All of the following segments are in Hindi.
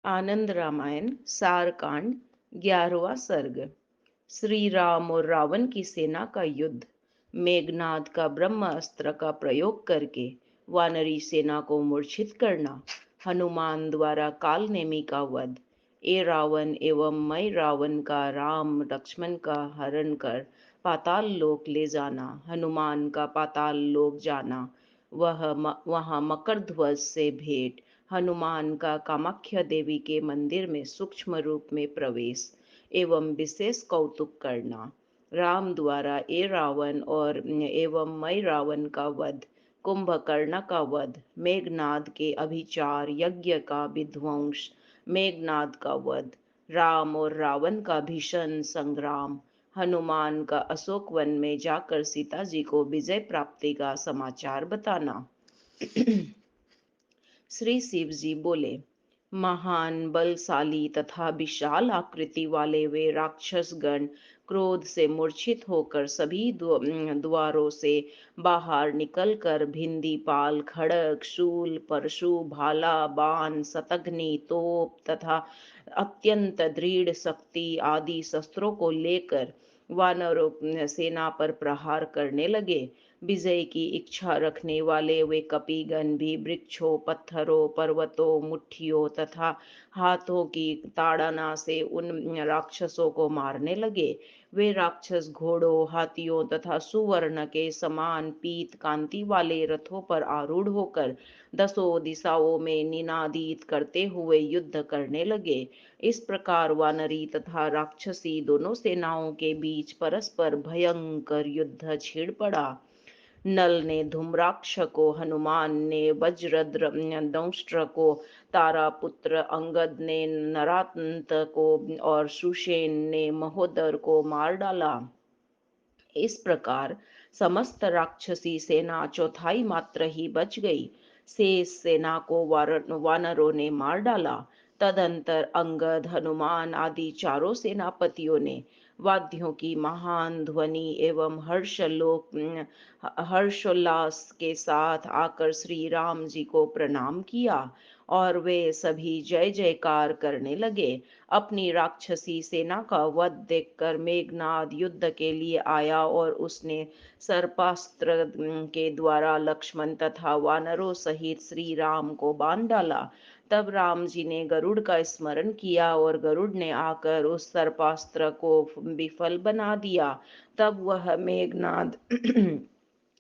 आनंद रामायण सारकांड 11वां सर्ग। श्री राम और रावण की सेना का युद्ध। मेघनाद का ब्रह्म अस्त्र का प्रयोग करके वानरी सेना को मूर्छित करना। हनुमान द्वारा काल नेमी का वध। ए रावण एवं मैं रावण का राम लक्ष्मण का हरण कर पाताल लोक ले जाना। हनुमान का पाताल लोक जाना। वहाँ मकर ध्वज से भेंट। हनुमान का कामाख्या देवी के मंदिर में सूक्ष्म रूप में प्रवेश एवं विशेष कौतुक करना। राम द्वारा ए रावण और एवं मैं रावण का वध। कुंभकर्ण का वध। मेघनाद के अभिचार यज्ञ का विध्वंस। मेघनाद का वध। राम और रावण का भीषण संग्राम। हनुमान का अशोक वन में जाकर सीता जी को विजय प्राप्ति का समाचार बताना। श्री शिव जी बोले, महान बलशाली तथा विशाल आकृति वाले वे राक्षस गण क्रोध से मूर्छित होकर सभी द्वारों से बाहर निकलकर भिंदी पाल खड़ग शूल परशु भाला बाण शतघ्नि तोप तथा अत्यंत दृढ़ शक्ति आदि शस्त्रों को लेकर वानरों सेना पर प्रहार करने लगे। विजय की इच्छा रखने वाले वे कपिगण भी वृक्षों पत्थरों पर्वतों मुट्ठियों तथा हाथों की ताड़ना से उन राक्षसों को मारने लगे। वे राक्षस घोड़ों हाथियों तथा सुवर्ण के समान पीत कांति वाले रथों पर आरूढ़ होकर दसों दिशाओं में निनादित करते हुए युद्ध करने लगे। इस प्रकार वानरी तथा राक्षसी दोनों सेनाओं के बीच परस्पर भयंकर युद्ध छिड़ पड़ा। नल ने धूम्राक्ष को, हनुमान ने वज्रद्र दंष्ट्र को, तारापुत्र अंगद ने नरांत को और सुषेण ने महोदर को मार डाला। इस प्रकार समस्त राक्षसी सेना चौथाई मात्र ही बच गई। शेष सेना को वानरों ने मार डाला। तदंतर अंगद हनुमान आदि चारों सेनापतियों ने वाद्यों की महान ध्वनि एवं हर्षोल्लास के साथ आकर श्री राम जी को प्रणाम किया और वे सभी जय जयकार करने लगे। अपनी राक्षसी सेना का वध देखकर मेघनाद युद्ध के लिए आया और उसने सर्पास्त्र के द्वारा लक्ष्मण तथा वानरों सहित श्री राम को बांध डाला। तब राम जी ने गरुड़ का स्मरण किया और गरुड़ ने आकर उस सर्पास्त्र को विफल बना दिया। तब वह मेघनाद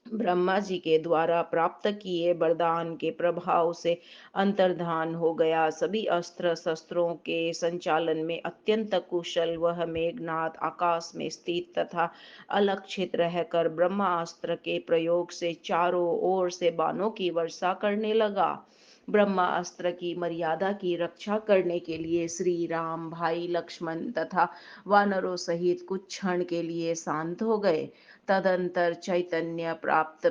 ब्रह्मा जी के द्वारा प्राप्त किए वरदान के प्रभाव से अंतर्धान हो गया। सभी अस्त्र शस्त्रों के संचालन में अत्यंत कुशल वह मेघनाद आकाश में स्थित तथा अलक्षित रहकर ब्रह्मास्त्र के प्रयोग से चारों ओर से बाणों की वर्षा करने लगा। ब्रह्मास्त्र की मर्यादा की रक्षा करने के लिए श्री राम भाई लक्ष्मण तथा वानरों सहित कुछ क्षण के लिए शांत हो गए। तदंतर चैतन्य प्राप्त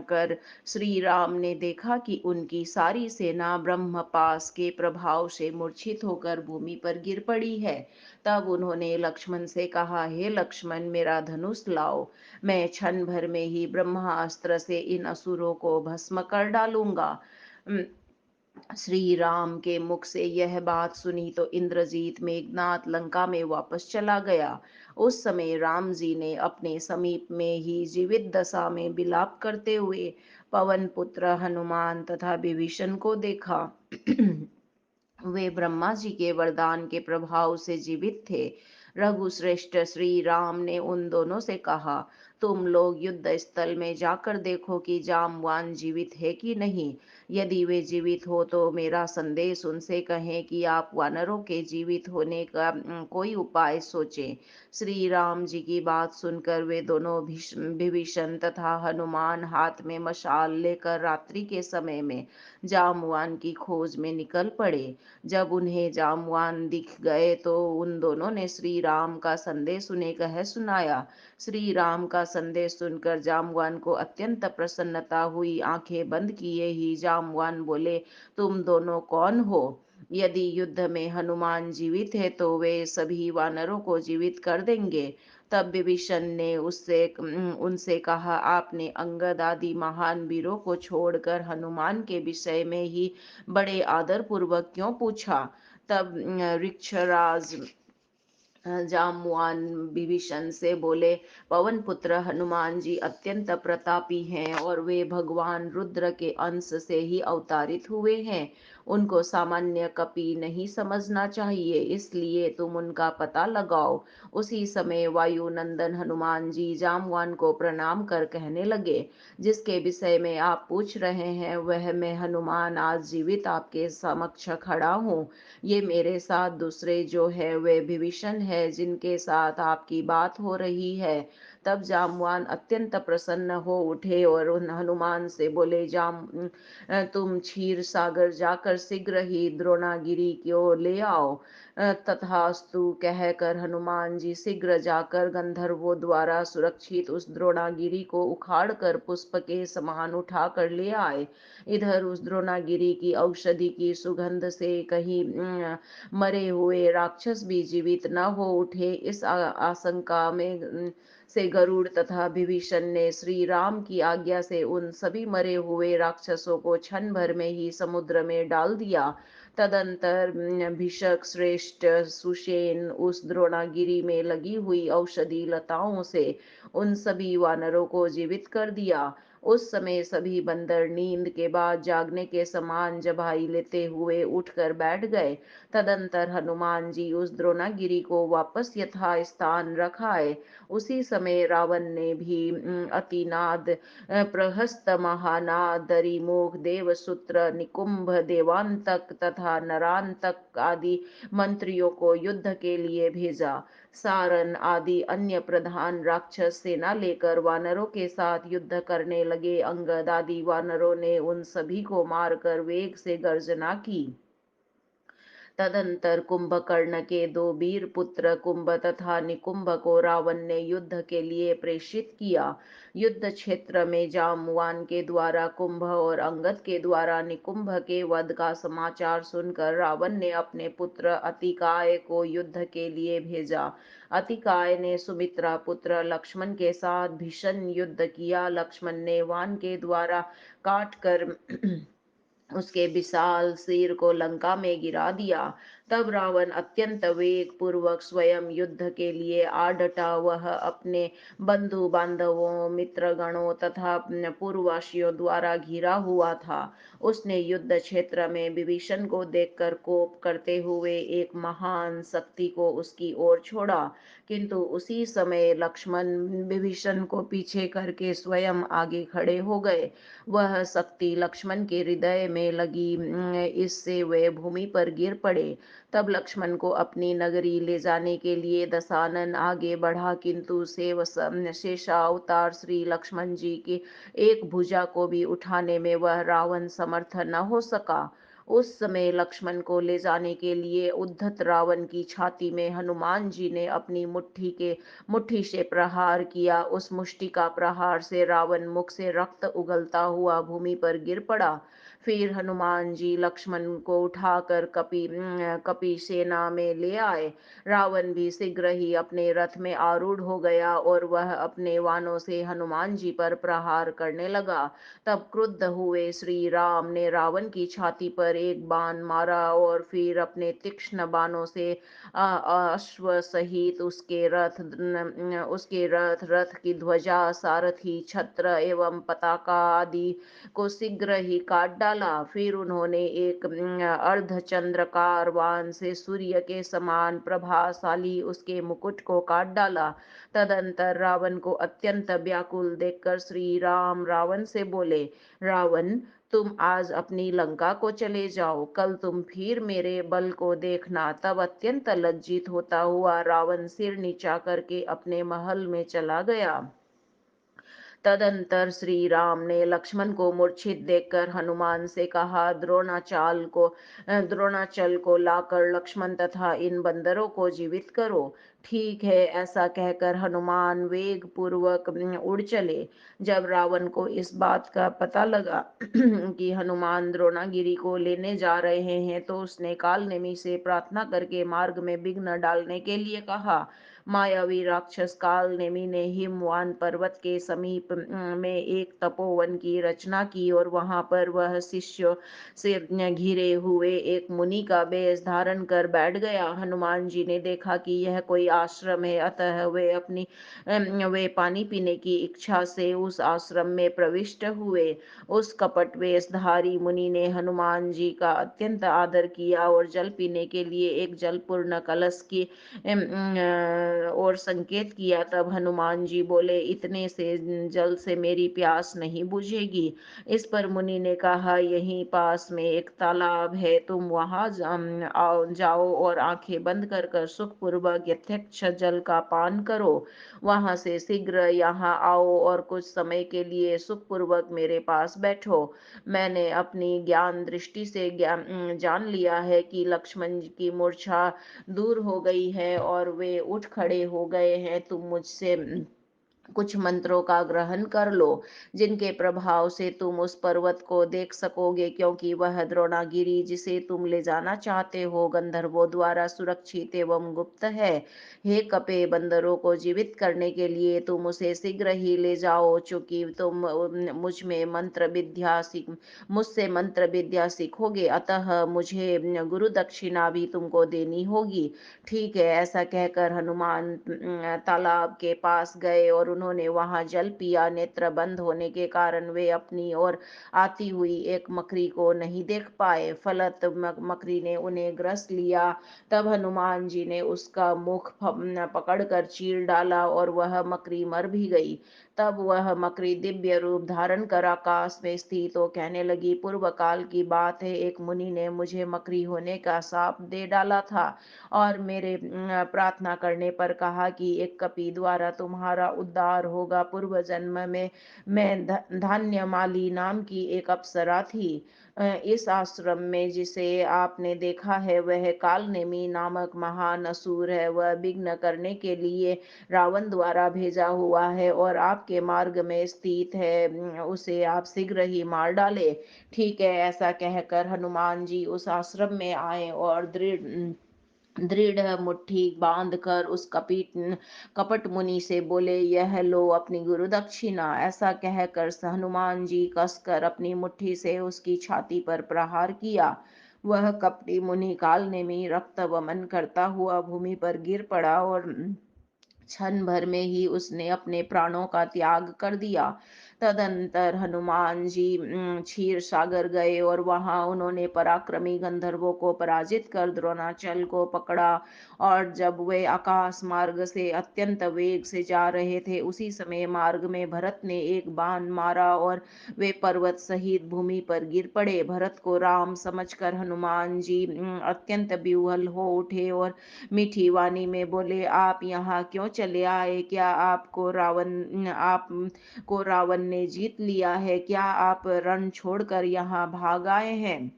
कर श्री राम ने देखा कि उनकी सारी सेना ब्रह्मपास के प्रभाव से मूर्छित होकर भूमि पर गिर पड़ी है। तब उन्होंने लक्ष्मण से कहा, हे लक्ष्मण, मेरा धनुष लाओ, मैं क्षण भर में ही ब्रह्मास्त्र से इन असुरों को भस्म कर डालूंगा। श्री राम के मुख से यह बात सुनी तो इंद्रजीत मेघनाद लंका में वापस चला गया। उस समय राम जी ने अपने समीप में ही जीवित दशा में विलाप करते हुए पवन पुत्र हनुमान तथा विभीषण को देखा। वे ब्रह्मा जी के वरदान के प्रभाव से जीवित थे। रघुश्रेष्ठ श्री राम ने उन दोनों से कहा, तुम लोग युद्ध स्थल में जाकर देखो कि जामवान जीवित है कि नहीं। यदि वे जीवित हो तो मेरा संदेश उनसे कहें कि आप वानरों के जीवित होने का कोई उपाय सोचें। श्री राम जी की बात सुनकर वे दोनों विभीषण तथा हनुमान हाथ में मशाल लेकर रात्रि के समय में जामवान की खोज में निकल पड़े। जब उन्हें जामवान दिख गए तो उन दोनों ने श्री राम का संदेश उन्हें कह सुनाया। श्री राम का संदेश सुनकर जामवान को अत्यंत प्रसन्नता हुई। आंखें बंद किए ही जामवान बोले, तुम दोनों कौन हो? यदि युद्ध में हनुमान जीवित है तो वे सभी वानरों को जीवित कर देंगे। तब विभीषण ने उनसे कहा, आपने अंगद आदि महान वीरों को छोड़कर हनुमान के विषय में ही बड़े आदर पूर्वक क्यों पूछा? तब ऋक्षराज जामवान विभीषण से बोले, पवन पुत्र हनुमान जी अत्यंत प्रतापी हैं और वे भगवान रुद्र के अंश से ही अवतारित हुए हैं। उनको सामान्य कपि नहीं समझना चाहिए, इसलिए तुम उनका पता लगाओ। उसी समय वायुनंदन हनुमान जी जामवान को प्रणाम कर कहने लगे, जिसके विषय में आप पूछ रहे हैं वह मैं हनुमान आज जीवित आपके समक्ष खड़ा हूँ। ये मेरे साथ दूसरे जो है वे विभीषण है, जिनके साथ आपकी बात हो रही है। तब जामवान अत्यंत प्रसन्न हो उठे और उन हनुमान से बोले, तुम क्षीर सागर जाकर शीघ्र ही द्रोणागिरी की ओर ले आओ। तथास्तु कहकर हनुमान जी शीघ्र जाकर गंधर्वों द्वारा सुरक्षित उस द्रोणागिरी को उखाड़ कर पुष्प के समान उठा कर ले आए। इधर उस द्रोणागिरी की औषधि की सुगंध से कहीं मरे हुए राक्षस भी जीवित न हो उठे, इस आशंका में से गरुड़ तथा विभीषण ने श्री राम की आज्ञा से उन सभी मरे हुए राक्षसों को क्षण भर में ही समुद्र में डाल दिया। तदंतर भिषक श्रेष्ठ सुषेण उस द्रोणागिरी में लगी हुई औषधि लताओं से उन सभी वानरों को जीवित कर दिया। उस समय सभी बंदर नींद के बाद जागने के समान जबाई लेते हुए उठकर बैठ गए। तदंतर हनुमान जी उस द्रोणागिरी को वापस यथा स्थान रखाए। उसी समय रावण ने भी अतिनाद प्रहस्त महानाद दरिमुख देवसूत्र निकुंभ देवांतक तथा नरांतक आदि मंत्रियों को युद्ध के लिए भेजा। सारन आदि अन्य प्रधान राक्षस सेना लेकर वानरों के साथ युद्ध करने लगे। अंगद आदि वानरों ने उन सभी को मारकर वेग से गर्जना की। तदंतर कुंभकर्ण के दो वीर पुत्र कुंभ तथा निकुंभ को रावण ने युद्ध के लिए प्रेषित किया। युद्ध क्षेत्र में जामवान के द्वारा कुंभ और अंगद के द्वारा निकुंभ के वध का समाचार सुनकर रावण ने अपने पुत्र अतिकाय को युद्ध के लिए भेजा। अतिकाय ने सुमित्रा पुत्र लक्ष्मण के साथ भीषण युद्ध किया। लक्ष्मण ने वान के द्वारा काट कर उसके विशाल सिर को लंका में गिरा दिया। तब रावण अत्यंत वेग पूर्वक स्वयं युद्ध के लिए आ डटा। वह अपने बंधु बांधवों मित्रगणों तथा पूर्ववासियों द्वारा घिरा हुआ था। उसने युद्ध क्षेत्र में विभीषण को देखकर कोप करते हुए एक महान शक्ति को उसकी ओर छोड़ा, किंतु उसी समय लक्ष्मण विभीषण को पीछे करके स्वयं आगे खड़े हो गए। वह शक्ति लक्ष्मण के हृदय में लगी, इससे वे भूमि पर गिर पड़े। तब लक्ष्मण को अपनी नगरी ले जाने के लिए दशानन आगे बढ़ा, किंतु शेषावतार श्री लक्ष्मण जी की एक भुजा को भी उठाने में वह रावण समर्थ न हो सका। उस समय लक्ष्मण को ले जाने के लिए उद्धत रावण की छाती में हनुमान जी ने अपनी मुट्ठी से प्रहार किया। उस मुष्टि का प्रहार से रावण मुख से रक्त उगलता हुआ भूमि पर गिर पड़ा। फिर हनुमान जी लक्ष्मण को उठाकर कपि सेना में ले आए। रावण भी शीघ्र ही अपने रथ में आरूढ़ हो गया और वह अपने वानों से हनुमान जी पर प्रहार करने लगा। तब क्रुद्ध हुए श्री राम ने रावण की छाती पर एक बाण मारा और फिर अपने तीक्ष्ण बाणों से अश्व सहित उसके रथ की ध्वजा सारथी छत्र एवं पताका आदि को शीघ्र ही काट डाला। फिर उन्होंने एक अर्धचंद्राकार बाण से सूर्य के समान प्रभाशाली उसके मुकुट को काट डाला। तदंतर रावण को अत्यंत व्याकुल देखकर श्री राम रावण से बोले, रावण, तुम आज अपनी लंका को चले जाओ, कल तुम फिर मेरे बल को देखना। तब अत्यंत लज्जित होता हुआ रावण सिर नीचा करके अपने महल में चला गया। तदंतर श्री राम ने लक्ष्मण को मूर्छित देखकर हनुमान से कहा, द्रोणाचल को लाकर लक्ष्मण तथा इन बंदरों को जीवित करो। ठीक है, ऐसा कहकर हनुमान वेग पूर्वक उड़ चले। जब रावण को इस बात का पता लगा कि हनुमान द्रोणागिरी को लेने जा रहे हैं, तो उसने कालनेमी से प्रार्थना करके मार्ग में विघ्न डालने के लिए कहा। मायावी राक्षस कालनेमी ने हिमवान पर्वत के समीप में एक तपोवन की रचना की और वहां पर वह शिष्य से घिरे हुए एक मुनि का वेश धारण कर बैठ गया। हनुमान जी ने देखा कि यह कोई आश्रम है, अतः वे पानी पीने की इच्छा से उस आश्रम में प्रविष्ट हुए। उस कपट वेशधारी मुनि ने हनुमान जी का अत्यंत आदर किया और जल पीने के लिए एक जलपूर्ण कलश की और संकेत किया। तब हनुमान जी बोले, इतने से जल से मेरी प्यास नहीं बुझेगी। इस पर मुनि ने कहा, यहीं पास में एक तालाब है, तुम वहां जाओ और आंखें बंद कर कर सुखपूर्वक यथेच्छ जल का पान करो। वहां से शीघ्र यहाँ आओ और कुछ समय के लिए सुखपूर्वक मेरे पास बैठो। मैंने अपनी ज्ञान दृष्टि से जान लिया है कि लक्ष्मण जी की मूर्छा दूर हो गई है और वे उठ खड़े हो गए हैं। तुम मुझसे कुछ मंत्रों का ग्रहण कर लो, जिनके प्रभाव से तुम उस पर्वत को देख सकोगे, क्योंकि वह द्रोणागिरी जिसे तुम ले जाना चाहते हो गंधर्वों द्वारा सुरक्षित एवं गुप्त है। हे कपे, बंदरों को जीवित करने के लिए तुम उसे शीघ्र ही ले जाओ, चूंकि तुम मुझसे मंत्र विद्या सीखोगे, अतः मुझे गुरु दक्षिणा भी तुमको देनी होगी। ठीक है, ऐसा कहकर हनुमान तालाब के पास गए और उन्होंने वहां जल पिया। नेत्र बंद होने के कारण वे अपनी ओर आती हुई एक मकड़ी को नहीं देख पाए। फलत मकड़ी ने उन्हें ग्रस लिया। तब हनुमान जी ने उसका मुख पकड़कर चीर डाला और वह मकड़ी मर भी गई। तब वह मकड़ी दिव्य रूप धारण कर आकाश में स्थित हो कहने लगी, पूर्व काल की बात है, एक मुनि ने मुझे मकड़ी होने का शाप दे डाला था और मेरे प्रार्थना करने पर कहा कि एक कपि द्वारा तुम्हारा उद्धार होगा। पूर्व जन्म में मैं धान्य माली नाम की एक अप्सरा थी। इस आश्रम में जिसे आपने देखा है वह कालनेमी नामक महान असुर है। वह विघ्न करने के लिए रावण द्वारा भेजा हुआ है और आपके मार्ग में स्थित है। उसे आप शीघ्र ही मार डाले। ठीक है, ऐसा कहकर हनुमान जी उस आश्रम में आए और दृढ़ मुट्ठी बांधकर उस कपट मुनि से बोले, यह लो अपनी गुरु दक्षिणा। ऐसा कहकर हनुमान जी कसकर अपनी मुट्ठी से उसकी छाती पर प्रहार किया। वह कपटी मुनि काल ने में रक्त वमन करता हुआ भूमि पर गिर पड़ा और क्षण भर में ही उसने अपने प्राणों का त्याग कर दिया। तदंतर हनुमान जी क्षीर सागर गए और वहां उन्होंने पराक्रमी गंधर्वों को पराजित कर द्रोणाचल को पकड़ा। और जब वे आकाश मार्ग से अत्यंत वेग से जा रहे थे, उसी समय मार्ग में भरत ने एक बाण मारा और वे पर्वत सहित भूमि पर गिर पड़े। भरत को राम समझकर हनुमान जी अत्यंत विह्वल हो उठे और मीठी वाणी में बोले, आप यहाँ क्यों चले आए? क्या आप को रावण ने जीत लिया है? क्या आप रण छोड़कर यहाँ भाग आए हैं?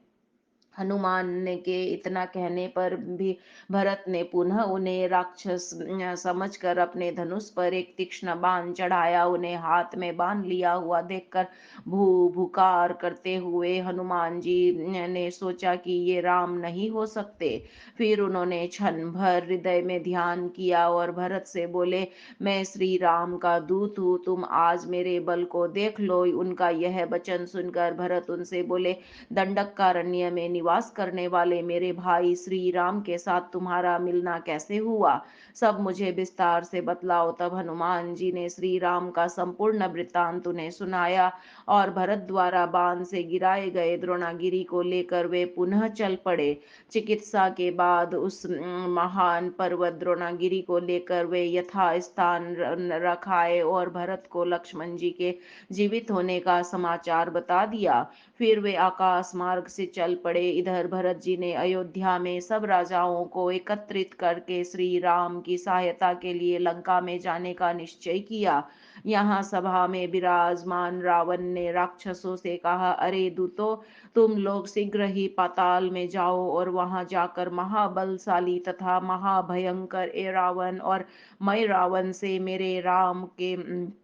हनुमान ने के इतना कहने पर भी भरत ने पुनः उन्हें राक्षस समझकर अपने धनुष पर एक तीक्ष्ण बाण चढ़ाया। उन्हें हाथ में बाण लिया हुआ देखकर भूभुकार करते हुए हनुमान जी ने सोचा कि ये राम नहीं हो सकते। फिर उन्होंने क्षण भर हृदय में ध्यान किया और भरत से बोले, मैं श्री राम का दूत हूँ, तुम आज मेरे बल को देख लो। उनका यह वचन सुनकर भरत उनसे बोले, दंडकारण्य में निवास करने वाले मेरे भाई श्री राम के साथ तुम्हारा मिलना कैसे हुआ? सब मुझे विस्तार से बतलाओ। तब हनुमान जी ने श्री राम का संपूर्ण वृत्तांत उन्हें सुनाया और भरत द्वारा बाण से गिराए गए द्रोणागिरी को लेकर वे पुनः चल पड़े। चिकित्सा के बाद उस महान पर्वत द्रोणागिरी को लेकर वे यथा स्थान रखाए और भरत को लक्ष्मण जी के जीवित होने का समाचार बता दिया। फिर वे आकाश मार्ग से चल पड़े। इधर भरत जी ने अयोध्या में सब राजाओं को एकत्रित करके श्री राम की सहायता के लिए लंका में जाने का निश्चय किया। यहाँ सभा में विराजमान रावण ने राक्षसों से कहा, अरे दूतों, तुम लोग शीघ्र ही पाताल में जाओ और वहां जाकर महाबलशाली तथा महाभयंकर ए रावण और मैं रावण से मेरे राम के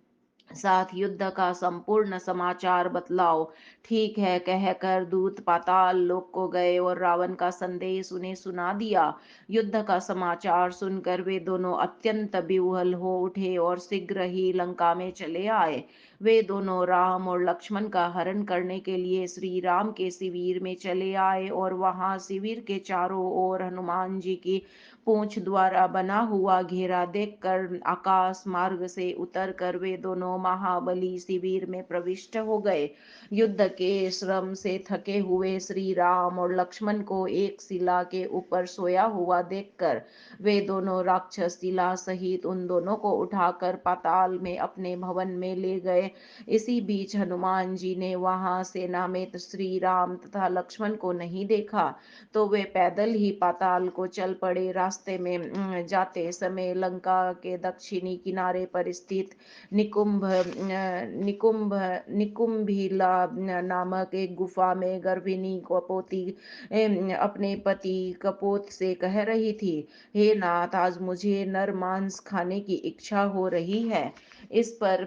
साथ युद्ध का संपूर्ण समाचार बतलाओ। ठीक है, कहकर दूत पाताल लोक को गए और रावण का संदेश उन्हें सुना दिया। युद्ध का समाचार सुनकर वे दोनों अत्यंत विह्वल हो उठे और शीघ्र ही लंका में चले आए। वे दोनों राम और लक्ष्मण का हरण करने के लिए श्री राम के शिविर में चले आए और वहां शिविर के चारों ओर हनुमान जी की पूंछ द्वारा बना हुआ घेरा देखकर आकाश मार्ग से उतरकर वे दोनों महाबली शिविर में प्रविष्ट हो गए। युद्ध के श्रम से थके हुए श्री राम और लक्ष्मण को एक शिला के ऊपर सोया हुआ देखकर वे दोनों राक्षस शिला सहित उन दोनों को उठाकर पाताल में अपने भवन में ले गए। इसी बीच हनुमान जी ने वहां सेना में श्री राम तथा लक्ष्मण को नहीं देखा, तो वे पैदल ही पाताल को चल पड़े। रास्ते में जाते समय लंका के दक्षिणी किनारे पर स्थित निकुंभिला नामक एक गुफा में गर्भिणी कपोती अपने पति कपोत से कह रही थी, हे नाथ, आज मुझे नर मांस खाने की इच्छा हो रही है। इस पर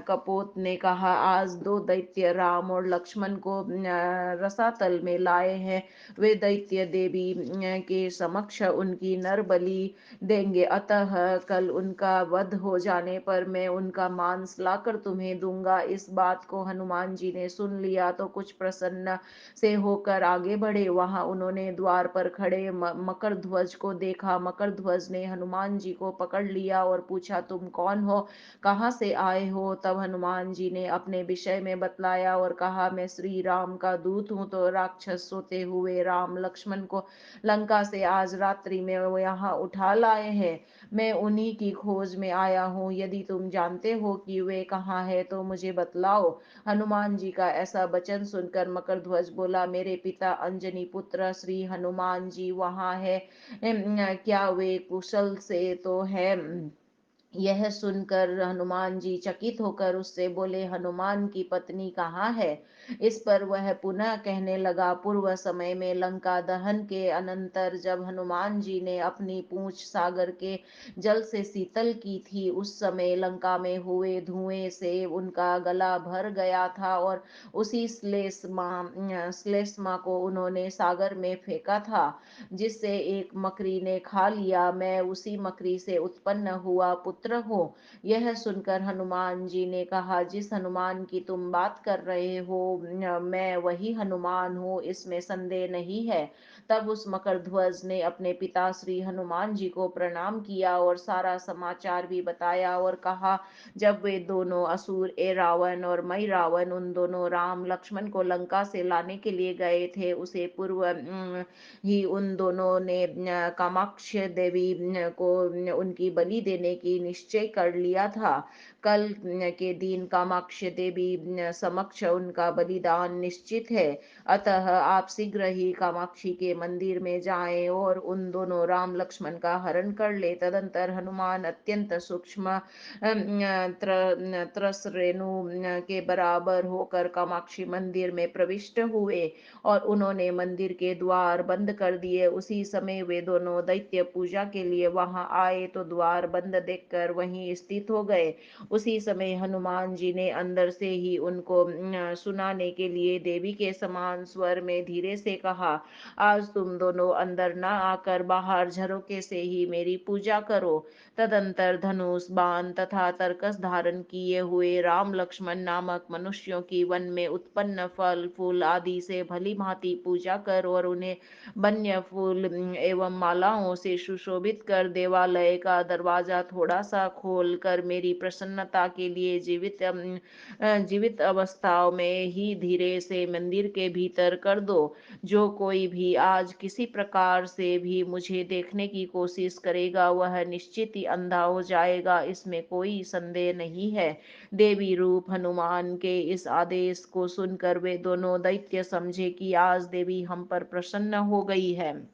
कपोत ने कहा, आज दो दैत्य राम और लक्ष्मण को रसातल में लाए हैं। वे दैत्य देवी के समक्ष उनकी नर बलि देंगे, अतः कल उनका वध हो जाने पर मैं उनका मांस लाकर तुम्हें दूंगा। इस बात को हनुमान जी ने सुन लिया तो कुछ प्रसन्न से होकर आगे बढ़े। वहां उन्होंने द्वार पर खड़े मकर ध्वज को देखा। मकर ध्वज ने हनुमान जी को पकड़ लिया और पूछा, तुम कौन हो, कहाँ से आए हो? तब हनुमान जी ने अपने विषय में बतलाया और कहा, मैं श्री राम का दूत हूँ। तो राक्षस सोते हुए राम लक्ष्मण को लंका से आज रात्रि में वो यहाँ उठा लाए हैं। मैं उन्हीं की खोज में आया हूँ। यदि तुम जानते हो कि वे कहाँ है तो मुझे बतलाओ। हनुमान जी का ऐसा वचन सुनकर मकरध्वज बोला, मेरे पिता अंजनी पुत्र श्री हनुमान जी वहाँ है। क्या वे कुशल से तो है? यह सुनकर हनुमान जी चकित होकर उससे बोले, हनुमान की पत्नी कहाँ है? इस पर वह पुनः कहने लगा, पूर्व समय में लंका दहन के अनंतर जब हनुमान जी ने अपनी पूंछ सागर के जल से शीतल की थी, उस समय लंका में हुए धुएं से उनका गला भर गया था और उसी श्लेष्मा को उन्होंने सागर में फेंका था, जिससे एक मकरी ने खा लिया। मैं उसी मकरी से उत्पन्न हुआ पुत्र हूँ। यह सुनकर हनुमान जी ने कहा, जिस हनुमान की तुम बात कर रहे हो मैं वही हनुमान हूँ, इसमें संदेह नहीं है। तब उस मकरध्वज ने अपने पिता श्री हनुमान जी को प्रणाम किया और सारा समाचार भी बताया और कहा, जब वे दोनों असुर ए रावण और मई रावण उन दोनों राम लक्ष्मण को लंका से लाने के लिए गए थे, उसे पूर्व ही उन दोनों ने कामाक्ष देवी को उनकी बलि देने की निश्चय कर लिया था। कल के दिन कामाक्ष देवी समक्ष उनका बलिदान निश्चित है। अतः आप शीघ्र ही कामाक्षी के मंदिर में जाएं और उन दोनों राम लक्ष्मण का हरण कर ले। तदंतर हनुमान अत्यंत सूक्ष्म त्रस रेणु के बराबर होकर कामाक्षी मंदिर में प्रविष्ट हुए और उन्होंने मंदिर के द्वार बंद कर दिए। उसी समय वे दोनों दैत्य पूजा के लिए वहां आए तो द्वार बंद देखकर वहीं स्थित हो गए। उसी समय हनुमान जी ने अंदर से ही उनको सुनाने के लिए देवी के समान स्वर में धीरे से कहा, आज तुम दोनों अंदर न आकर बाहर झरोके से ही मेरी पूजा करो। तदंतर धनुष बाण तथा तरकस धारण किए हुए राम लक्ष्मण नामक मनुष्यों की वन में उत्पन्न फल फूल आदि से भली भांति पूजा कर और उन्हें वन्य फूल एवं मालाओं से सुशोभित कर देवालय का दरवाजा थोड़ा सा खोल कर मेरी प्रसन्नता के लिए जीवित अवस्थाओं में ही धीरे से मंदिर के भीतर कर दो। जो कोई भी आज किसी प्रकार से भी मुझे देखने की कोशिश करेगा वह निश्चित ही अंधा हो जाएगा, इसमें कोई संदेह नहीं है। देवी रूप हनुमान के इस आदेश को सुनकर वे दोनों दैत्य समझे कि आज देवी हम पर प्रसन्न हो गई है।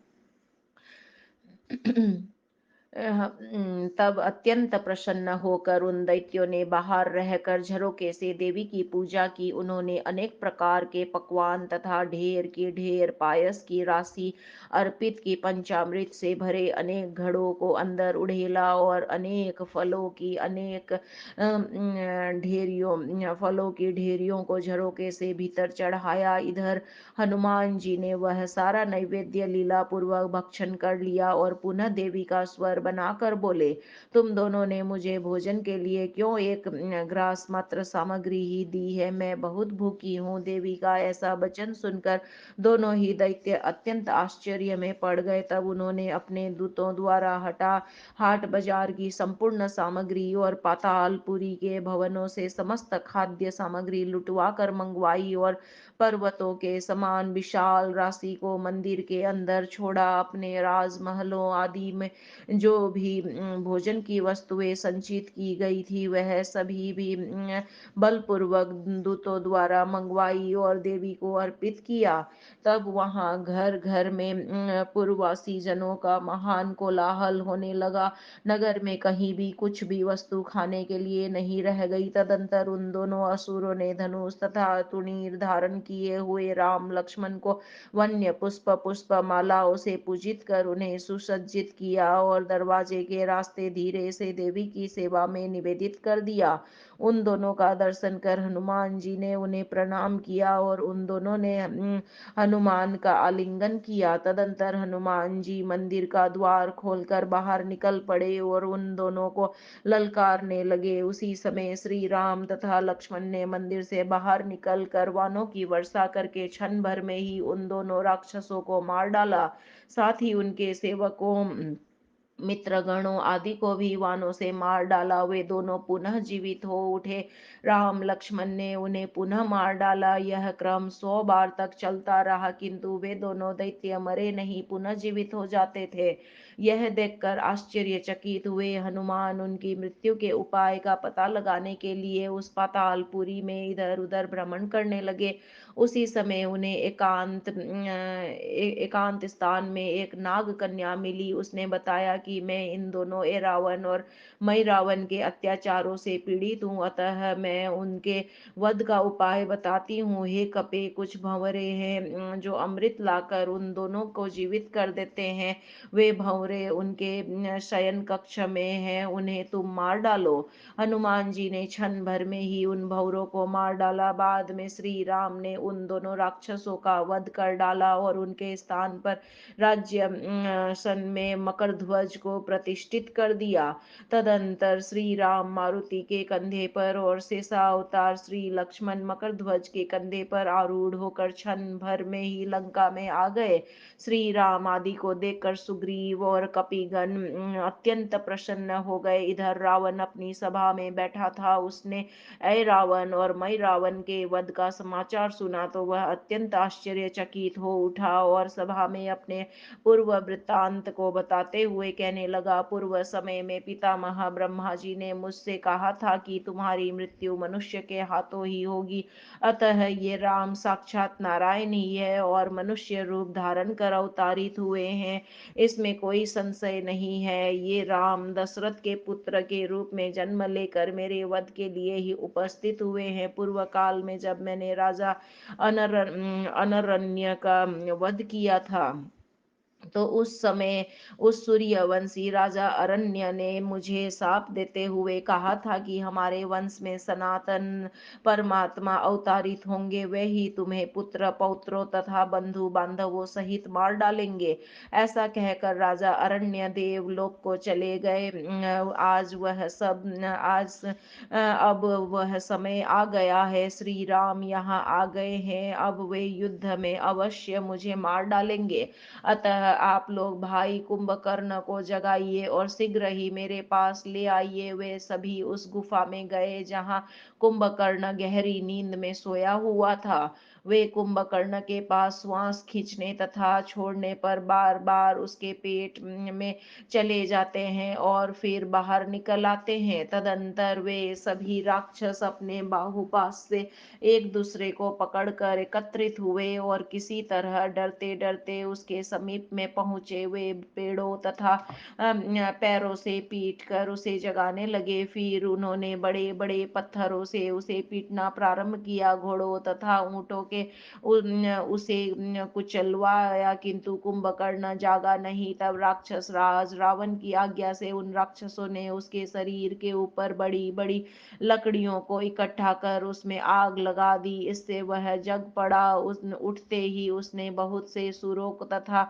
तब अत्यंत प्रसन्न होकर उन दैत्यों ने बाहर रहकर झरोके से देवी की पूजा की। उन्होंने अनेक प्रकार के पकवान तथा ढेर की ढेर पायस की राशि अर्पित की। पंचामृत से भरे अनेक घड़ों को अंदर उड़ेला और अनेक फलों की ढेरियों को झरोके से भीतर चढ़ाया। इधर हनुमान जी ने वह सारा नैवेद्य लीला पूर्वक भक्षण कर लिया और पुनः देवी का स्वर बनाकर बोले, तुम दोनों ने मुझे भोजन के लिए क्यों एक ग्रास मात्र सामग्री ही दी है? मैं बहुत भूखी हूँ। देवी का ऐसा वचन सुनकर दोनों ही दैत्य अत्यंत आश्चर्य में पड़ गए। तब उन्होंने अपने दूतों द्वारा हाट बाजार की संपूर्ण सामग्री और पातालपुरी के भवनों से समस्त खाद्य सामग्री लुटवा कर मंगवाई और पर्वतों के समान विशाल राशि को मंदिर के अंदर छोड़ा। अपने राजमहलों आदि में जो भी भोजन की वस्तुएं संचित की गई थी, वह सभी भी बलपूर्वक दूतों द्वारा मंगवाई और देवी को अर्पित किया। तब वहां घर घर में पूर्ववासी जनों का महान कोलाहल होने लगा। नगर में कहीं भी कुछ भी वस्तु खाने के लिए नहीं रह गई। तदंतर उन दोनों असुरों ने धनुष तथा तुनीर धारण किए हुए राम लक्ष्मण को वन्य पुष्प मालाओं से पूजित कर उन्हें सुसज्जित किया और दरवाजे के रास्ते धीरे से देवी की सेवा में निवेदित कर दिया। उन दोनों का दर्शन कर हनुमान जी ने उन्हें प्रणाम किया और उन दोनों ने हनुमान का आलिंगन किया। तदंतर हनुमान जी मंदिर का द्वार खोलकर बाहर निकल पड़े और उन दोनों को ललकारने लगे। उसी समय श्री राम तथा लक्ष्मण ने मंदिर से बाहर निकल कर वानों की वर्षा करके क्षण भर में ही उन दोनों राक्षसों को मार डाला। साथ ही उनके सेवकों मित्रगणों आदि को भी वानों से मार डाला। वे दोनों पुनः जीवित हो उठे। राम लक्ष्मण ने उन्हें पुनः मार डाला। यह क्रम 100 बार तक चलता रहा, किंतु वे दोनों दैत्य मरे नहीं, पुनः जीवित हो जाते थे। यह देखकर आश्चर्यचकित हुए हनुमान उनकी मृत्यु के उपाय का पता लगाने के लिए उस पातालपुरी में इधर उधर भ्रमण करने लगे। उसी समय उन्हें एकांत स्थान में एक नाग कन्या मिली। उसने बताया कि मैं इन दोनों एरावन और मई रावण के अत्याचारों से पीड़ित हूँ, अतः मैं उनके वध का उपाय बताती हूँ। हे कपे, कुछ भंवरे हैं जो अमृत लाकर उन दोनों को जीवित कर देते हैं। वे भंवरे उनके शयन कक्ष में हैं, उन्हें तुम मार डालो। हनुमान जी ने क्षण भर में ही उन भंवरों को मार डाला। बाद में श्री राम ने उन दोनों राक्षसों का वध कर डाला और उनके स्थान पर राज्य सन में मकरध्वज को प्रतिष्ठित कर दिया। तदंतर श्री राम मारुति के कंधे पर और शेषावतार श्री लक्ष्मण मकरध्वज के कंधे पर आरूढ़ होकर क्षण भर में ही लंका में आ गए। श्री राम आदि को देखकर सुग्रीव और कपिगण अत्यंत प्रसन्न हो गए। इधर रावण अपनी सभा में बैठा था। उसने ऐ रावण और मई रावण के वध का समाचार सुना तो वह अत्यंत आश्चर्यचकित हो उठा और सभा में अपने पूर्व वृत्तांत को बताते हुए कहने लगा, पूर्व समय में पितामह ब्रह्मा जी ने मुझसे कहा था कि तुम्हारी मृत्यु मनुष्य के हाथों ही होगी। अतः ये राम साक्षात नारायण ही है और मनुष्य रूप धारण कर अवतारित हुए हैं, इसमें कोई संशय नहीं है। ये राम दशरथ के पुत्र के रूप में जन्म लेकर मेरे वध के लिए ही उपस्थित हुए हैं। पूर्व काल में जब मैंने राजा अनरण्य का वध किया था, तो उस समय उस सूर्यवंशी राजा अरण्य ने मुझे शाप देते हुए कहा था कि हमारे वंश में सनातन परमात्मा अवतारित होंगे, वे ही तुम्हें पुत्र पौत्रों तथा बंधु बांधवों सहित मार डालेंगे। ऐसा कहकर राजा अरण्य देव लोक को चले गए। अब वह समय आ गया है। श्री राम यहाँ आ गए हैं। अब वे युद्ध में अवश्य मुझे मार डालेंगे। अतः आप लोग भाई कुंभकर्ण को जगाइए और शीघ्र ही मेरे पास ले आइए। वे सभी उस गुफा में गए जहां कुंभकर्ण गहरी नींद में सोया हुआ था। वे कुंभकर्ण के पास श्वास खींचने तथा छोड़ने पर बार बार उसके पेट में चले जाते हैं और फिर बाहर निकल आते हैं। तदंतर वे सभी राक्षस अपने बाहुपाश से एक दूसरे को पकड़कर एकत्रित हुए और किसी तरह डरते डरते उसके समीप में पहुंचे। वे पेड़ों तथा पैरों से पीट कर उसे जगाने लगे। फिर उन्होंने बड़े बड़े पत्थरों से उसे पीटना प्रारंभ किया। घोड़ों तथा ऊंटों के करके उसे कुचलवाया, किंतु कुंभकर्ण जागा नहीं। तब राक्षस राज रावण की आज्ञा से उन राक्षसों ने उसके शरीर के ऊपर बड़ी बड़ी लकड़ियों को इकट्ठा कर उसमें आग लगा दी। इससे वह जग पड़ा। उस उठते ही उसने बहुत से सुरों को तथा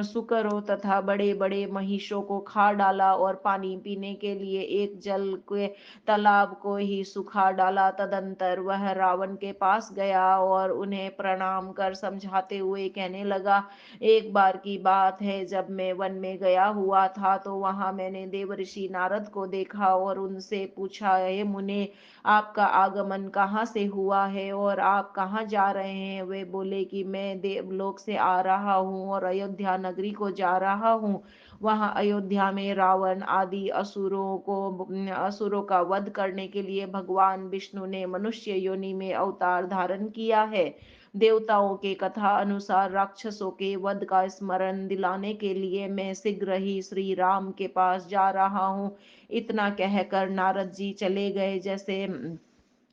सुकरों तथा बड़े बड़े महिषों को खा डाला और पानी पीने के लिए एक जल के तालाब को ही सुखा डाला। तदंतर वह रावण के पास गया और उन्हें प्रणाम कर समझाते हुए कहने लगा, एक बार की बात है, जब मैं वन में गया हुआ था तो वहां मैंने देवर्षि नारद को देखा और उनसे पूछा, हे मुने, आपका आगमन कहाँ से हुआ है और आप कहाँ जा रहे हैं? वे बोले कि मैं देवलोक से आ रहा हूँ और अयोध्या नगरी को जा रहा हूँ। वहां अयोध्या में रावण आदि असुरों का वध करने के लिए भगवान विष्णु ने मनुष्य योनि में अवतार धारण किया है। देवताओं के कथा अनुसार राक्षसों के वध का स्मरण दिलाने के लिए मैं शीघ्र ही श्री राम के पास जा रहा हूँ। इतना कहकर नारद जी चले गए। जैसे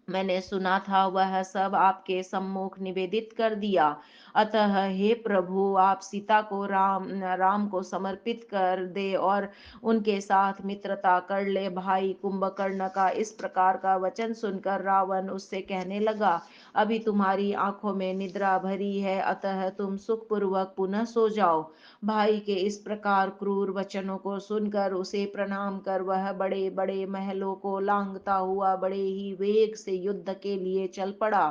मैंने सुना था वह सब आपके सम्मुख निवेदित कर दिया। अतः हे प्रभु, आप सीता को राम को समर्पित कर दे और उनके साथ मित्रता कर ले। भाई कुंभकर्ण का इस प्रकार का वचन सुनकर रावण उससे कहने लगा, अभी तुम्हारी आंखों में निद्रा भरी है, अतः तुम सुखपूर्वक पुनः सो जाओ। भाई के इस प्रकार क्रूर वचनों को सुनकर उसे प्रणाम कर वह बड़े बड़े महलों को लांघता हुआ बड़े ही वेग से युद्ध के लिए चल पड़ा।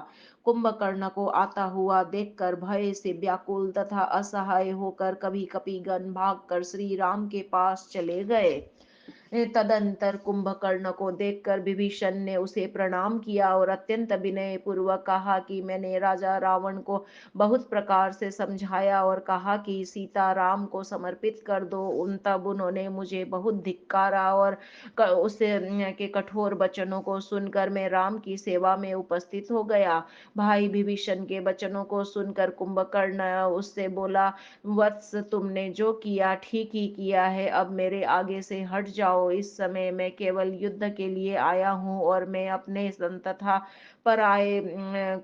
कुंभकर्ण को आता हुआ देखकर भय से व्याकुल तथा असहाय होकर कभी कभी गन भागकर श्री राम के पास चले गए। तदंतर कुंभकर्ण को देखकर विभीषण ने उसे प्रणाम किया और अत्यंत विनय पूर्वक कहा कि मैंने राजा रावण को बहुत प्रकार से समझाया और कहा कि सीता राम को समर्पित कर दो। उन तब उन्होंने मुझे बहुत धिक्कारा और उसे के कठोर वचनों को सुनकर मैं राम की सेवा में उपस्थित हो गया। भाई विभीषण के वचनों को सुनकर कुंभकर्ण उससे बोला, वत्स, तुमने जो किया ठीक ही किया है। अब मेरे आगे से हट जाओ। इस समय मैं केवल युद्ध के लिए आया हूँ और मैं अपने सन तथा पराये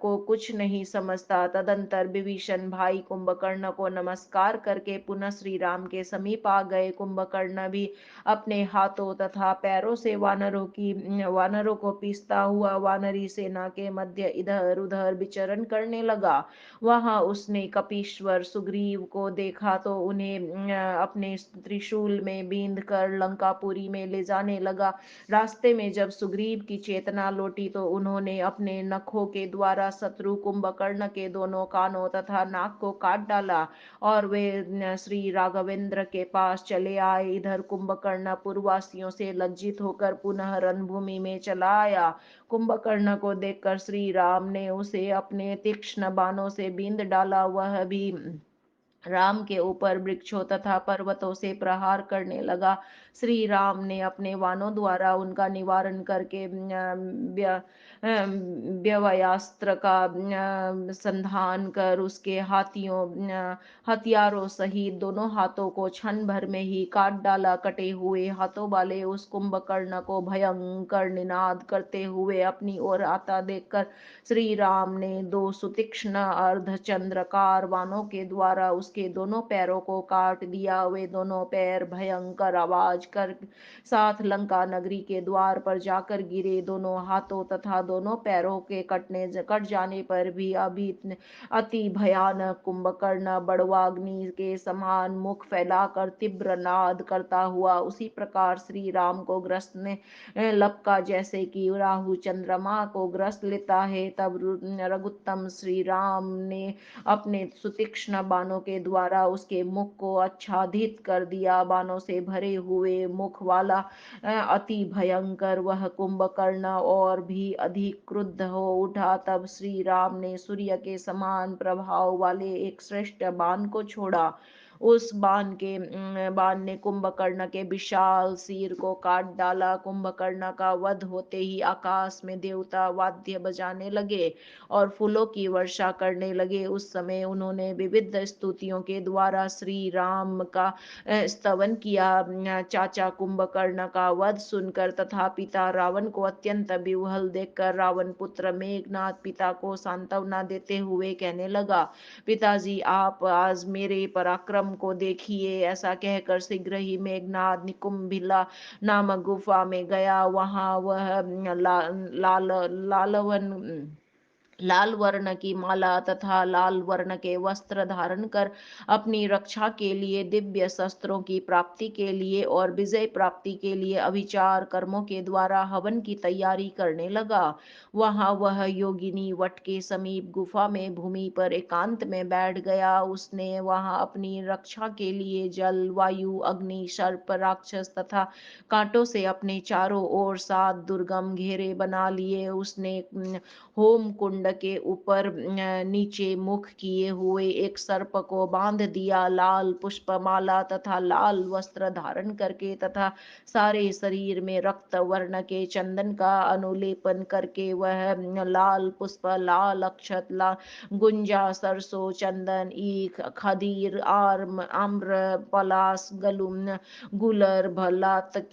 को कुछ नहीं समझता। तदंतर विभीषण भाई कुंभकर्ण को नमस्कार करके पुनः श्री राम के समीप आ गए। कुंभकर्ण भी अपने हाथों तथा पैरों से वानरों को पीसता हुआ वानरी सेना के मध्य इधर उधर विचरण करने लगा। वहां उसने कपीश्वर सुग्रीव को देखा तो उन्हें अपने त्रिशूल में बींध कर लंकापुरी में ले जाने लगा। रास्ते में जब सुग्रीव की चेतना लौटी तो उन्होंने अपने नखों के द्वारा शत्रु कुंभकर्ण के दोनों कानों तथा नाक को काट डाला और वे श्री राघवेंद्र के पास चले आए। इधर कुंभकर्ण पूर्ववासियों से लज्जित होकर पुनः रणभूमि में चला आया। कुंभकर्ण को देखकर श्री राम ने उसे अपने तीक्ष्ण बाणों से बींध डाला। वह भी राम के ऊपर वृक्षों तथा पर्वतों से प्रहार करने लगा। श्री राम ने अपने वाणों द्वारा उनका निवारण करके व्यवयास्त्र का संधान कर उसके हथियारों सहित दोनों हाथों को क्षण भर में ही काट डाला। कटे हुए हाथों वाले उस कुंभकर्ण को भयंकर निनाद करते हुए अपनी ओर आता देखकर श्री राम ने दो सुतीक्ष्ण अर्धचंद्राकार बाणों के द्वारा उसके दोनों पैरों को काट दिया। वे दोनों पैर भयंकर आवाज कर साथ लंका नगरी के द्वार पर जाकर गिरे। दोनों हाथों तथा दोनों पैरों के कट जाने पर भी अभी अति भयानक कुंभकर्ण बड़वाग्नि के समान मुख फैलाकर तीव्र नाद करता हुआ उसी प्रकार श्री राम को ग्रस्त ने लपका, जैसे कि राहु चंद्रमा को ग्रस्त लेता है। तब रघुत्तम श्री राम ने अपने सुतीक्ष्ण बाणों के द्वारा उसके मुख को आच्छादित कर दिया। बाणों से भरे हुए मुख वाला अति भयंकर वह कुंभकर्ण और भी अधिक क्रुद्ध हो उठा। तब श्री राम ने सूर्य के समान प्रभाव वाले एक श्रेष्ठ बाण को छोड़ा। उस बाण ने कुंभकर्ण के विशाल सिर को काट डाला। कुंभकर्ण का वध होते ही आकाश में देवता वाद्य बजाने लगे और फूलों की वर्षा करने लगे। उस समय उन्होंने विविध स्तुतियों के द्वारा श्री राम का स्तवन किया। चाचा कुंभकर्ण का वध सुनकर तथा पिता रावण को अत्यंत विह्वल देखकर रावण पुत्र मेघनाद पिता को सांत्वना देते हुए कहने लगा, पिताजी आप आज मेरे पराक्रम को देखिए। ऐसा कहकर शीघ्र ही मेघनाद निकुंभिला नामक गुफा में गया। वहां वह लाल वर्ण की माला तथा लाल वर्ण के वस्त्र धारण कर अपनी रक्षा के लिए, दिव्य शस्त्रों की प्राप्ति के लिए और विजय प्राप्ति के लिए अभिचार कर्मों के द्वारा हवन की तैयारी करने लगा। वहां वह योगिनी वट के समीप गुफा में भूमि पर एकांत में बैठ गया। उसने वहां अपनी रक्षा के लिए जल, वायु, अग्नि, सर्प, राक्षस तथा कांटों से अपने चारों ओर 7 दुर्गम घेरे बना लिए। उसने होम कुंड के ऊपर नीचे मुख किए हुए एक सर्प को बांध दिया। लाल पुष्पमाला तथा लाल वस्त्र धारण करके तथा सारे शरीर में रक्त वर्ण के चंदन का अनुलेपन करके वह लाल पुष्प, लाल अक्षत, गुंजा, सरसों, चंदन, ईख, खदीर, आम्र, पलास, गलुम, गुलर, भल्लातक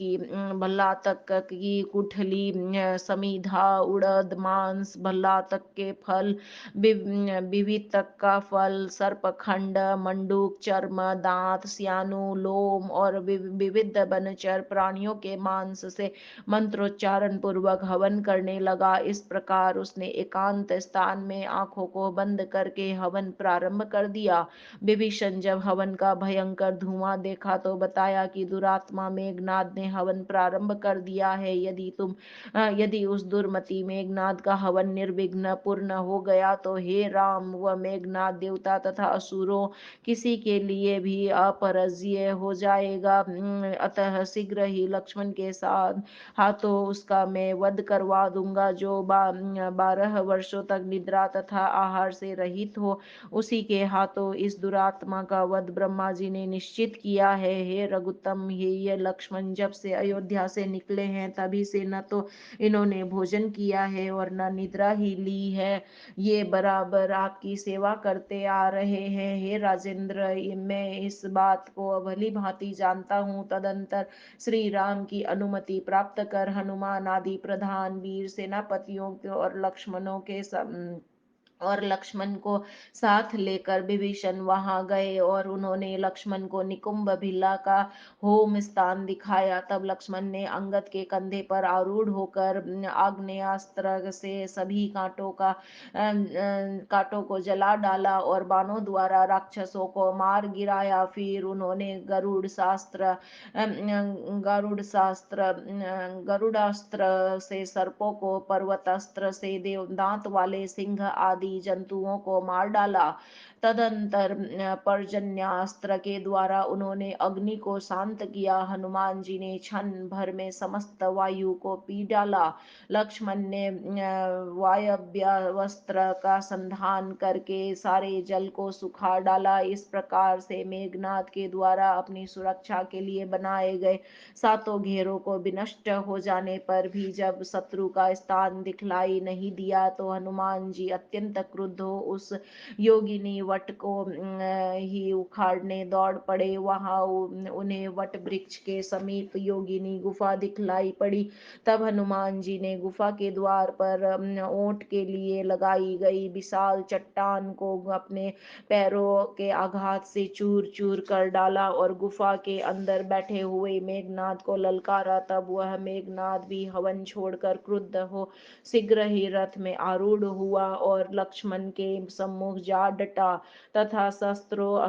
की गुठली, समीधा, उड़द, मांस, भल्लातक के फल, विवितक का फल, सर्पखंड, मंडूक, चर्म, दांत, स्यानु, लोम और विविध बनचर प्राणियों के मांस से मंत्रोच्चारण पूर्वक हवन करने लगा। इस प्रकार उसने एकांत स्थान में आंखों को बंद करके हवन प्रारंभ कर दिया। विभीषण जब हवन का भयंकर धुआं देखा तो बताया कि दुरात्मा मेघनाद ने हवन प्रारंभ कर दिया है। यदि उस दुर्मति मेघनाद का हवन निर्विघ्न पूर्ण हो गया तो हे राम, वह मेघनाद देवता तथा असुरों किसी के लिए भी अपरज्य हो जाएगा। अतः शीघ्र ही लक्ष्मण के साथ हाथों उसका मैं वध करवा दूंगा। जो 12 वर्षों तक निद्रा तथा आहार से रहित हो, उसी के हाथों इस दुरात्मा का वध ब्रह्मा जी ने निश्चित किया है। हे रघुत्तम, ये लक्ष्मण जब से अयोध्या से निकले हैं तभी से न तो इन्होंने भोजन किया है और न निद्रा ही ली है। ये बराबर आपकी सेवा करते आ रहे हैं। हे राजेंद्र, मैं इस बात को भली भांति जानता हूँ। तदंतर श्री राम की अनुमति प्राप्त कर हनुमान आदि प्रधान वीर सेनापतियों और लक्ष्मण को साथ लेकर विभीषण वहां गए और उन्होंने लक्ष्मण को निकुंभ भिला का होम स्थान दिखाया। तब लक्ष्मण ने अंगद के कंधे पर आरूढ़ होकर आग्नेयास्त्र से सभी कांटों को जला डाला और बाणों द्वारा राक्षसों को मार गिराया। फिर उन्होंने गरुड़ास्त्र से सर्पों को, पर्वतास्त्र से देव दांत वाले सिंह आदि जंतुओं को मार डाला। तदंतर पर्जन्यास्त्र के द्वारा उन्होंने अग्नि को शांत किया। हनुमान जी ने क्षण भर में समस्त वायु को पी डाला। लक्ष्मण ने वायव्यास्त्र का संधान करके सारे जल को सुखा डाला। इस प्रकार से मेघनाद के द्वारा अपनी सुरक्षा के लिए बनाए गए 7 घेरों को विनष्ट हो जाने पर भी जब शत्रु का स्थान दिखलाई नहीं दिया तो हनुमान जी अत्यंत क्रुद्ध हो उस योगिनी वट को ही उखाड़ने दौड़ पड़े। वहां उन्हें वट वृक्ष के समीप योगिनी गुफा दिखलाई पड़ी। तब हनुमान जी ने गुफा के द्वार पर ओंठ के लिए लगाई गई विशाल चट्टान को अपने पैरों के आघात से चूर चूर कर डाला और गुफा के अंदर बैठे हुए मेघनाद को ललकारा। तब वह मेघनाद भी हवन छोड़कर क्रुद्ध हो शीघ्र ही रथ में आरूढ़ हुआ और लक्ष्मण के सम्मुख जा डटा तथा शस्त्रों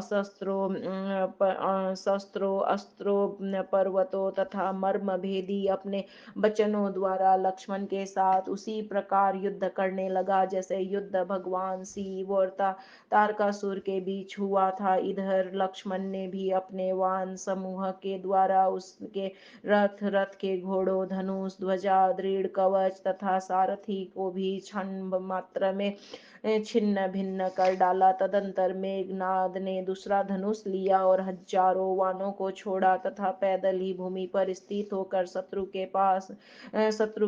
अस्त्रों पर्वतों तथा मर्म भेदी अपने वचनों द्वारा लक्ष्मण के साथ उसी प्रकार युद्ध करने लगा जैसे युद्ध भगवान शिव और तारकासुर के बीच हुआ था। इधर लक्ष्मण ने भी अपने वान समूह के द्वारा उसके रथ के घोड़ों, धनुष, ध्वजा, दृढ़ कवच तथा सारथी को भी क्षण मात्र में छिन्न भिन्न कर डाला। तदंतर मेघनाद ने दूसरा धनुष लिया और हजारों वानों को छोड़ा तथा पैदल ही भूमि पर स्थित होकर शत्रु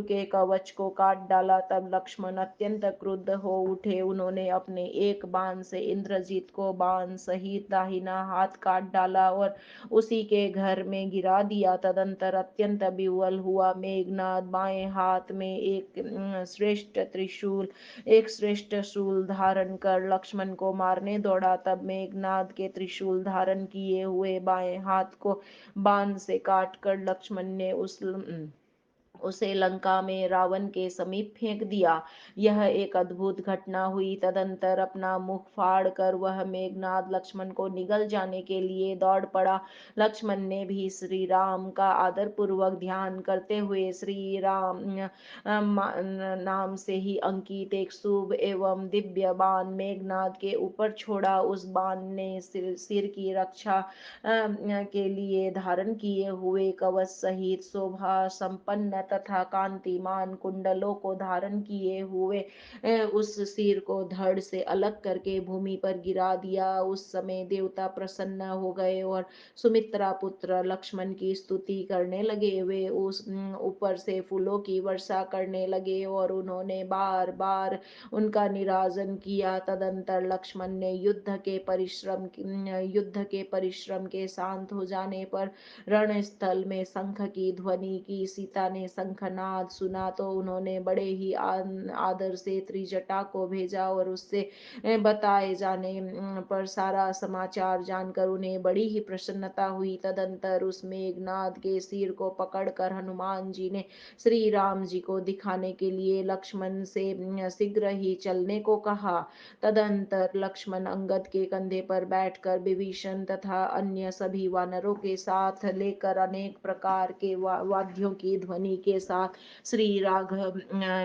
के कवच को काट डाला। तब लक्ष्मण अत्यंत क्रुद्ध हो उठे। उन्होंने अपने एक बाण से इंद्रजीत को बाण सहित दाहिना हाथ काट डाला और उसी के घर में गिरा दिया। तदंतर अत्यंत विह्वल हुआ मेघनाद बाएं हाथ में एक श्रेष्ठ शूल धारण कर लक्ष्मण को मारने दौड़ा। तब मेघनाद के त्रिशूल धारण किए हुए बाएं हाथ को बाण से काट कर लक्ष्मण ने उसे लंका में रावण के समीप फेंक दिया। यह एक अद्भुत घटना हुई। तदंतर अपना मुख फाड़ कर वह मेघनाद लक्ष्मण को निगल जाने के लिए दौड़ पड़ा। लक्ष्मण ने भी श्री राम का आदर पूर्वक ध्यान करते हुए श्री राम नाम से ही अंकित एक शुभ एवं दिव्य बाण मेघनाद के ऊपर छोड़ा। उस बाण ने सिर की रक्षा के लिए धारण किए हुए कवच सहित शोभा संपन्न तथा कांतिमान कुंडलों को धारण किए हुए उस सिर को धड़ से अलग करके भूमि पर गिरा दिया। उस समय देवता प्रसन्न हो गए और सुमित्रा पुत्र लक्ष्मण की स्तुति करने लगे। वे उस ऊपर से फूलों की वर्षा करने लगे और उन्होंने बार बार उनका निराजन किया। तदंतर लक्ष्मण ने युद्ध के परिश्रम के शांत हो जाने पर रणस्थल में शंख की ध्वनि की। सीता ने शंखनाद सुना तो उन्होंने बड़े ही आदर से त्रिजटा को भेजा और उससे बताए जाने पर सारा समाचार जानकर उन्हें बड़ी ही प्रसन्नता हुई। तदंतर उस मेघनाद के सिर को पकड़कर हनुमान जी ने श्री राम जी को दिखाने के लिए लक्ष्मण से शीघ्र ही चलने को कहा। तदंतर लक्ष्मण अंगद के कंधे पर बैठकर विभीषण तथा अन्य सभी वानरों के साथ लेकर अनेक प्रकार के वाद्यों की ध्वनि के साथ श्री राघव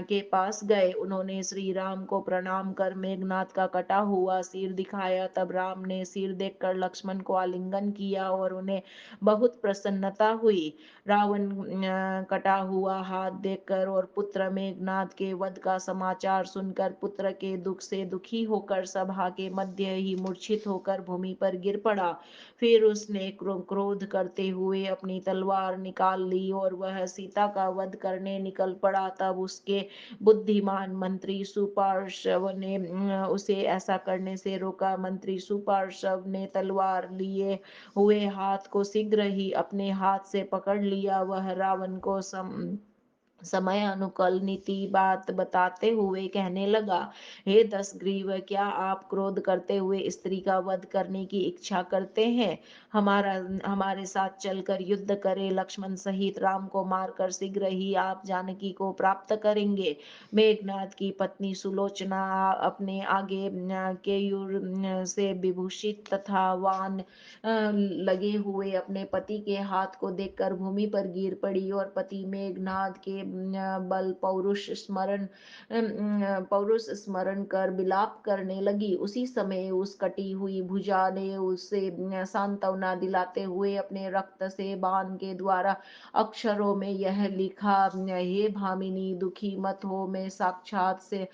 के पास गए। उन्होंने श्री राम को प्रणाम कर मेघनाद का कटा हुआ सिर दिखाया। तब राम ने सिर देखकर लक्ष्मण को आलिंगन किया और उन्हें बहुत प्रसन्नता हुई। रावण कटा हुआ हाथ देखकर और पुत्र मेघनाद के वध का समाचार सुनकर पुत्र के दुख से दुखी होकर सभा के मध्य ही मूर्छित होकर भूमि पर गिर पड़ा। फिर उसने क्रोध करते हुए अपनी तलवार निकाल ली और वह सीता का वध करने निकल पड़ा। तब उसके बुद्धिमान मंत्री सुपार्श्व ने उसे ऐसा करने से रोका। मंत्री सुपार्श्व ने तलवार लिए हुए हाथ को शीघ्र ही अपने हाथ से पकड़ लिया। वह रावण को समय अनुकूल नीति बात बताते हुए कहने लगा, हे दशग्रीव, क्या आप क्रोध करते हुए स्त्री का वध करने की इच्छा करते हैं? हमारे साथ चलकर युद्ध करें। लक्ष्मण सहित राम को मारकर शीघ्र ही आप जानकी को प्राप्त करेंगे। मेघनाद की पत्नी सुलोचना अपने आगे केयूर से विभूषित तथा वान लगे हुए अपने पति के हाथ को देखकर भूमि पर गिर पड़ी और पति मेघनाद के बल पौरुष स्मरण कर विलाप करने लगी। उसी समय उस कटी हुई भुजा ने उसे सांत्वना दिलाते हुए अपने रक्त से बाण के द्वारा अक्षरों में यह लिखा, हे भामिनी, दुखी मत हो। मैं साक्षात से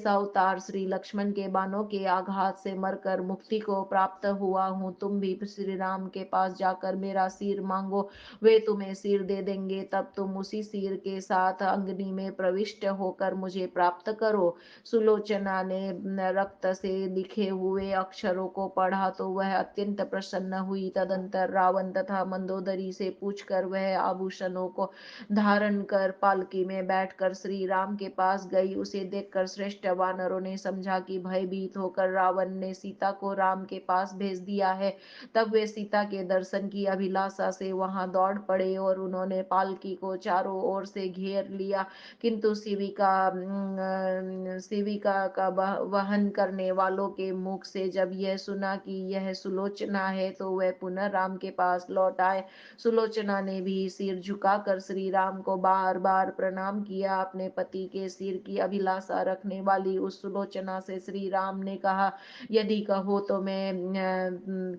अवतार श्री लक्ष्मण के बाणों के आघात से मरकर मुक्ति को प्राप्त हुआ हूँ। तुम भी श्री राम के पास जाकर मेरा सिर मांगो, वे तुम्हें सिर दे देंगे। तब तुम उसी सिर के साथ अग्नि में प्रविष्ट होकर मुझे प्राप्त करो। सुलोचना ने रक्त से लिखे हुए अक्षरों को पढ़ा तो वह अत्यंत प्रसन्न हुई। तदंतर रावण तथा मंदोदरी से पूछकर वह आभूषणों को धारण कर पालकी में बैठकर श्री राम के पास गई। उसे देखकर श्रेष्ठ वानरों ने समझा कि भयभीत होकर रावण ने सीता को राम के पास भेज दिया है। तब वे सीता के दर्शन की अभिलाषा से वहां दौड़ पड़े और उन्होंने पालकी को चारों ओर से घेर लिया। किंतु शिविका का वहन करने वालों के मुख से जब यह सुना कि यह सुलोचना है तो वह पुनः राम के पास लौट आए। सुलोचना ने भी सिर झुकाकर श्री राम को बार बार प्रणाम किया। अपने पति के सिर की अभिलाषा रखने वाली उस सुलोचना से श्री राम ने कहा, यदि कहो तो मैं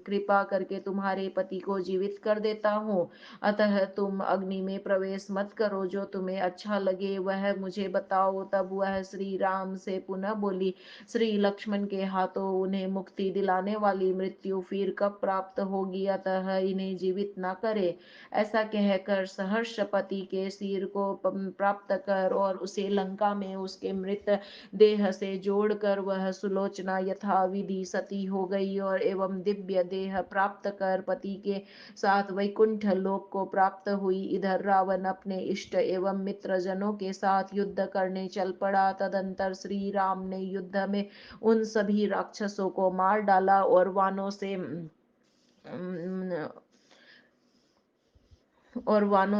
कृपा करके तुम्हारे पति को जीवित कर देता हूँ। अतः तुम अग्नि में प्रवेश मत करो। जो तुम्हें तुम्हें अच्छा लगे वह मुझे बताओ। तब वह श्री राम से पुनः बोली, श्री लक्ष्मण के हाथों उन्हें मुक्ति दिलाने वाली मृत्यु फिर कब प्राप्त होगी, अतः इन्हें जीवित न करे। ऐसा कहकर सहर्ष पति के सिर को प्राप्त कर और उसे लंका में उसके मृत देह से जोड़कर वह सुलोचना यथाविधि सती हो गई और एवं दिव्य देह प्राप्त कर पति के साथ वैकुंठ लोक को प्राप्त हुई। इधर रावण अपने इष्ट एवं मित्र जनों के साथ युद्ध करने चल पड़ा। तदंतर श्री राम ने युद्ध में उन सभी राक्षसों को मार डाला और वानों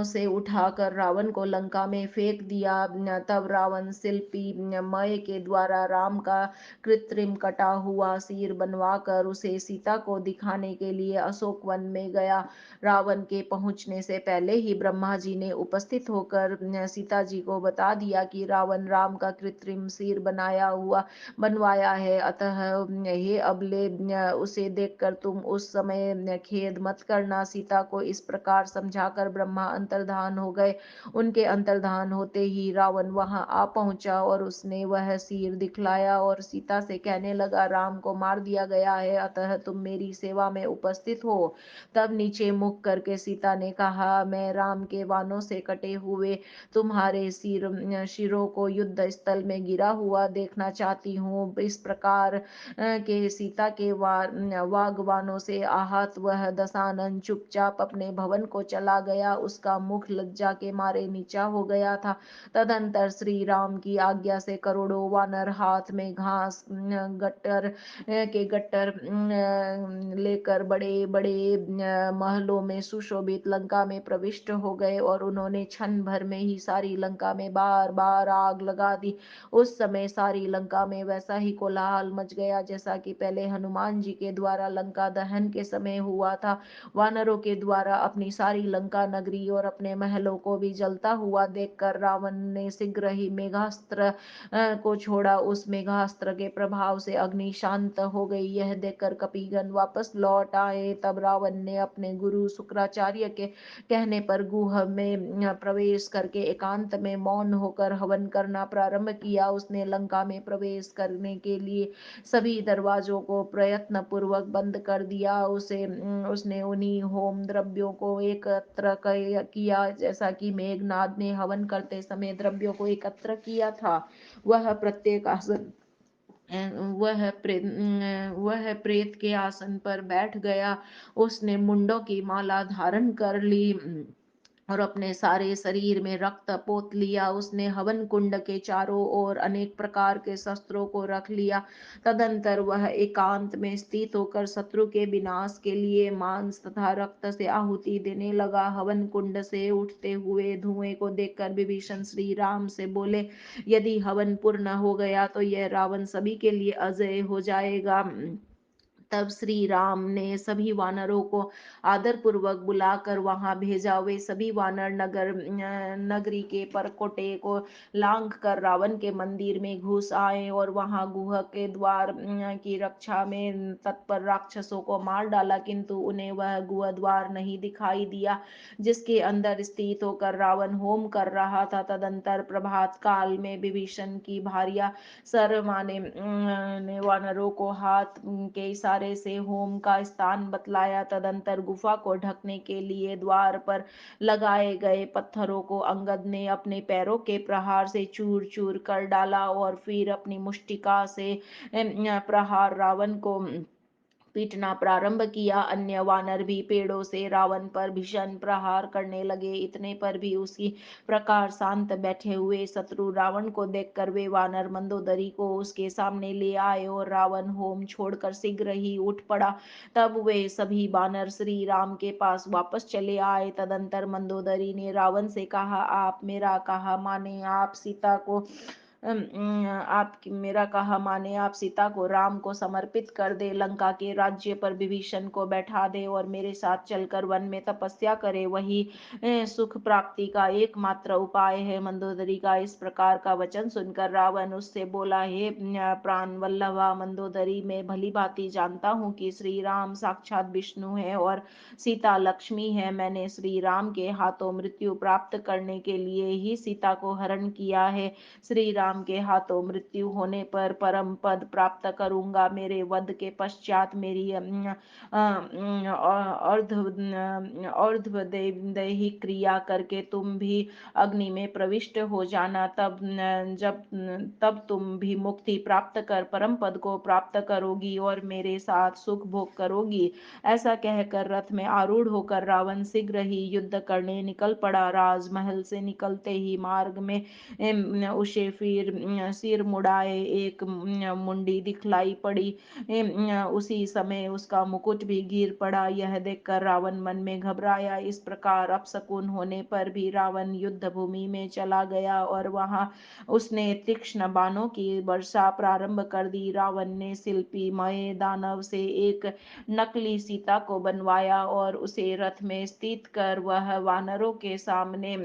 से उठाकर रावण को लंका में फेंक दिया। तब रावण शिल्पी मय के द्वारा राम का कृत्रिम कटा हुआ सिर बनवाकर उसे सीता को दिखाने के लिए अशोक वन में गया। रावण के पहुंचने से पहले ही ब्रह्मा जी ने उपस्थित होकर सीता जी को बता दिया कि रावण राम का कृत्रिम सिर बनवाया है, अतः हे अबले उसे देखकर तुम उस समय खेद मत करना। सीता को इस प्रकार समझाकर ब्रह्मा अंतर्धान हो गए। उनके अंतर्धान होते ही रावण वहां आ पहुंचा और उसने वह सिर दिखलाया और सीता से कहने लगा, राम को मार दिया गया है, अतः तुम मेरी सेवा में उपस्थित हो। तब नीचे मुख करके सीता ने कहा, मैं राम के बाणों से कटे हुए तुम्हारे शिरों को युद्ध स्थल में गिरा हुआ देखना चाहती हूँ। इस प्रकार के सीता के वागवानों से आहत वह दशानन चुपचाप अपने भवन को चला गया। उसका मुख लज्जा के मारे नीचा हो गया था। तदंतर श्री राम की आज्ञा से करोड़ों वानर हाथ में घास गट्टर लेकर बड़े बड़े महलों में सुशोभित लंका में प्रविष्ट हो गए और उन्होंने क्षण भर में ही सारी लंका में बार बार आग लगा दी। उस समय सारी लंका में वैसा ही कोलाहल मच गया जैसा कि पहले हनुमान जी के द्वारा लंका दहन के समय हुआ था। वानरों के द्वारा अपनी सारी लंका नगरी और अपने महलों को भी जलता हुआ देखकर रावण ने शीघ्र ही मेघास्त्र को छोड़ा। उस मेघास्त्र के प्रभाव से अग्नि शांत हो गई। यह देखकर कपिगण वापस लौट आए। तब रावण ने अपने गुरु शुक्राचार्य के कहने पर गुह में प्रवेश करके एकांत में मौन होकर हवन करना प्रारंभ किया। उसने लंका में प्रवेश करने के लिए सभी दरवाजों को प्रयत्न पूर्वक बंद कर दिया। उसने उन्हीं होम द्रव्यों को एकत्र किया जैसा कि मेघनाद ने हवन करते समय द्रव्यों को एकत्र किया था। वह प्रत्येक आसन वह प्रेत के आसन पर बैठ गया। उसने मुंडों की माला धारण कर ली और अपने सारे शरीर में रक्त पोत लिया। उसने हवन कुंड के चारों ओर अनेक प्रकार के शस्त्रों को रख लिया। तदंतर वह एकांत में स्थित होकर शत्रु के विनाश के लिए मांस तथा रक्त से आहुति देने लगा। हवन कुंड से उठते हुए धुएं को देखकर विभीषण श्री राम से बोले, यदि हवन पूर्ण हो गया तो यह रावण सभी के लिए अजय हो जाएगा। तब श्री राम ने सभी वानरों को आदर पूर्वक बुलाकर वहां भेजा। वे सभी वानर नगरी के परकोटे को लांघ कर रावण के मंदिर में घुस आए और वहां गुह के द्वार की रक्षा में तत्पर राक्षसों को मार डाला, किंतु उन्हें वह गुह द्वार नहीं दिखाई दिया जिसके अंदर स्थित होकर रावण होम कर रहा था। तदंतर प्रभात काल में विभीषण की भार्या शर्मा ने वानरों को हाथ के इशारे से होम का स्थान बतलाया। तदंतर गुफा को ढकने के लिए द्वार पर लगाए गए पत्थरों को अंगद ने अपने पैरों के प्रहार से चूर चूर कर डाला और फिर अपनी मुष्टिका से प्रहार रावण को पीटना प्रारंभ किया। अन्य वानर भी पेड़ों से रावण पर भीषण प्रहार करने लगे। इतने पर भी उसी प्रकार शांत बैठे हुए शत्रु रावण को देखकर वे वानर मंदोदरी को उसके सामने ले आए और रावण होम छोड़कर शीघ्र ही उठ पड़ा। तब वे सभी वानर श्री राम के पास वापस चले आए। तदंतर मंदोदरी ने रावण से कहा, आप मेरा कहा माने, आप सीता को आपकी मेरा कहा माने, आप सीता को राम को समर्पित कर दे, लंका के राज्य पर विभीषण को बैठा दे और मेरे साथ चलकर वन में तपस्या करे, वही सुख प्राप्ति का एकमात्र उपाय है। मंदोदरी का इस प्रकार का वचन सुनकर रावण उससे बोला, हे प्राण वल्लभा मंदोदरी, मैं भली भांति जानता हूँ कि श्री राम साक्षात विष्णु है और सीता लक्ष्मी है। मैंने श्री राम के हाथों मृत्यु प्राप्त करने के लिए ही सीता को हरण किया है। श्री राम के हाथों मृत्यु होने पर परम पद प्राप्त करूंगा। मेरे वध के पश्चात मेरी दैहिक क्रिया करके तुम भी अग्नि में प्रविष्ट हो जाना। तब तुम भी मुक्ति प्राप्त कर परम पद को प्राप्त करोगी और मेरे साथ सुख भोग करोगी। ऐसा कहकर रथ में आरूढ़ होकर रावण शीघ्र ही युद्ध करने निकल पड़ा। राजमहल से निकलते ही मार्ग में उसे फिर सिर मुड़ाए एक मुंडी दिखलाई पड़ी। उसी समय उसका मुकुट भी गिर पड़ा। यह देखकर रावण मन में घबराया। इस प्रकार अपशकुन होने पर भी रावण युद्ध भूमि में चला गया और वहां उसने तीक्ष्ण बाणों की वर्षा प्रारंभ कर दी। रावण ने शिल्पी मय दानव से एक नकली सीता को बनवाया और उसे रथ में स्थित कर वह वानरों के सामने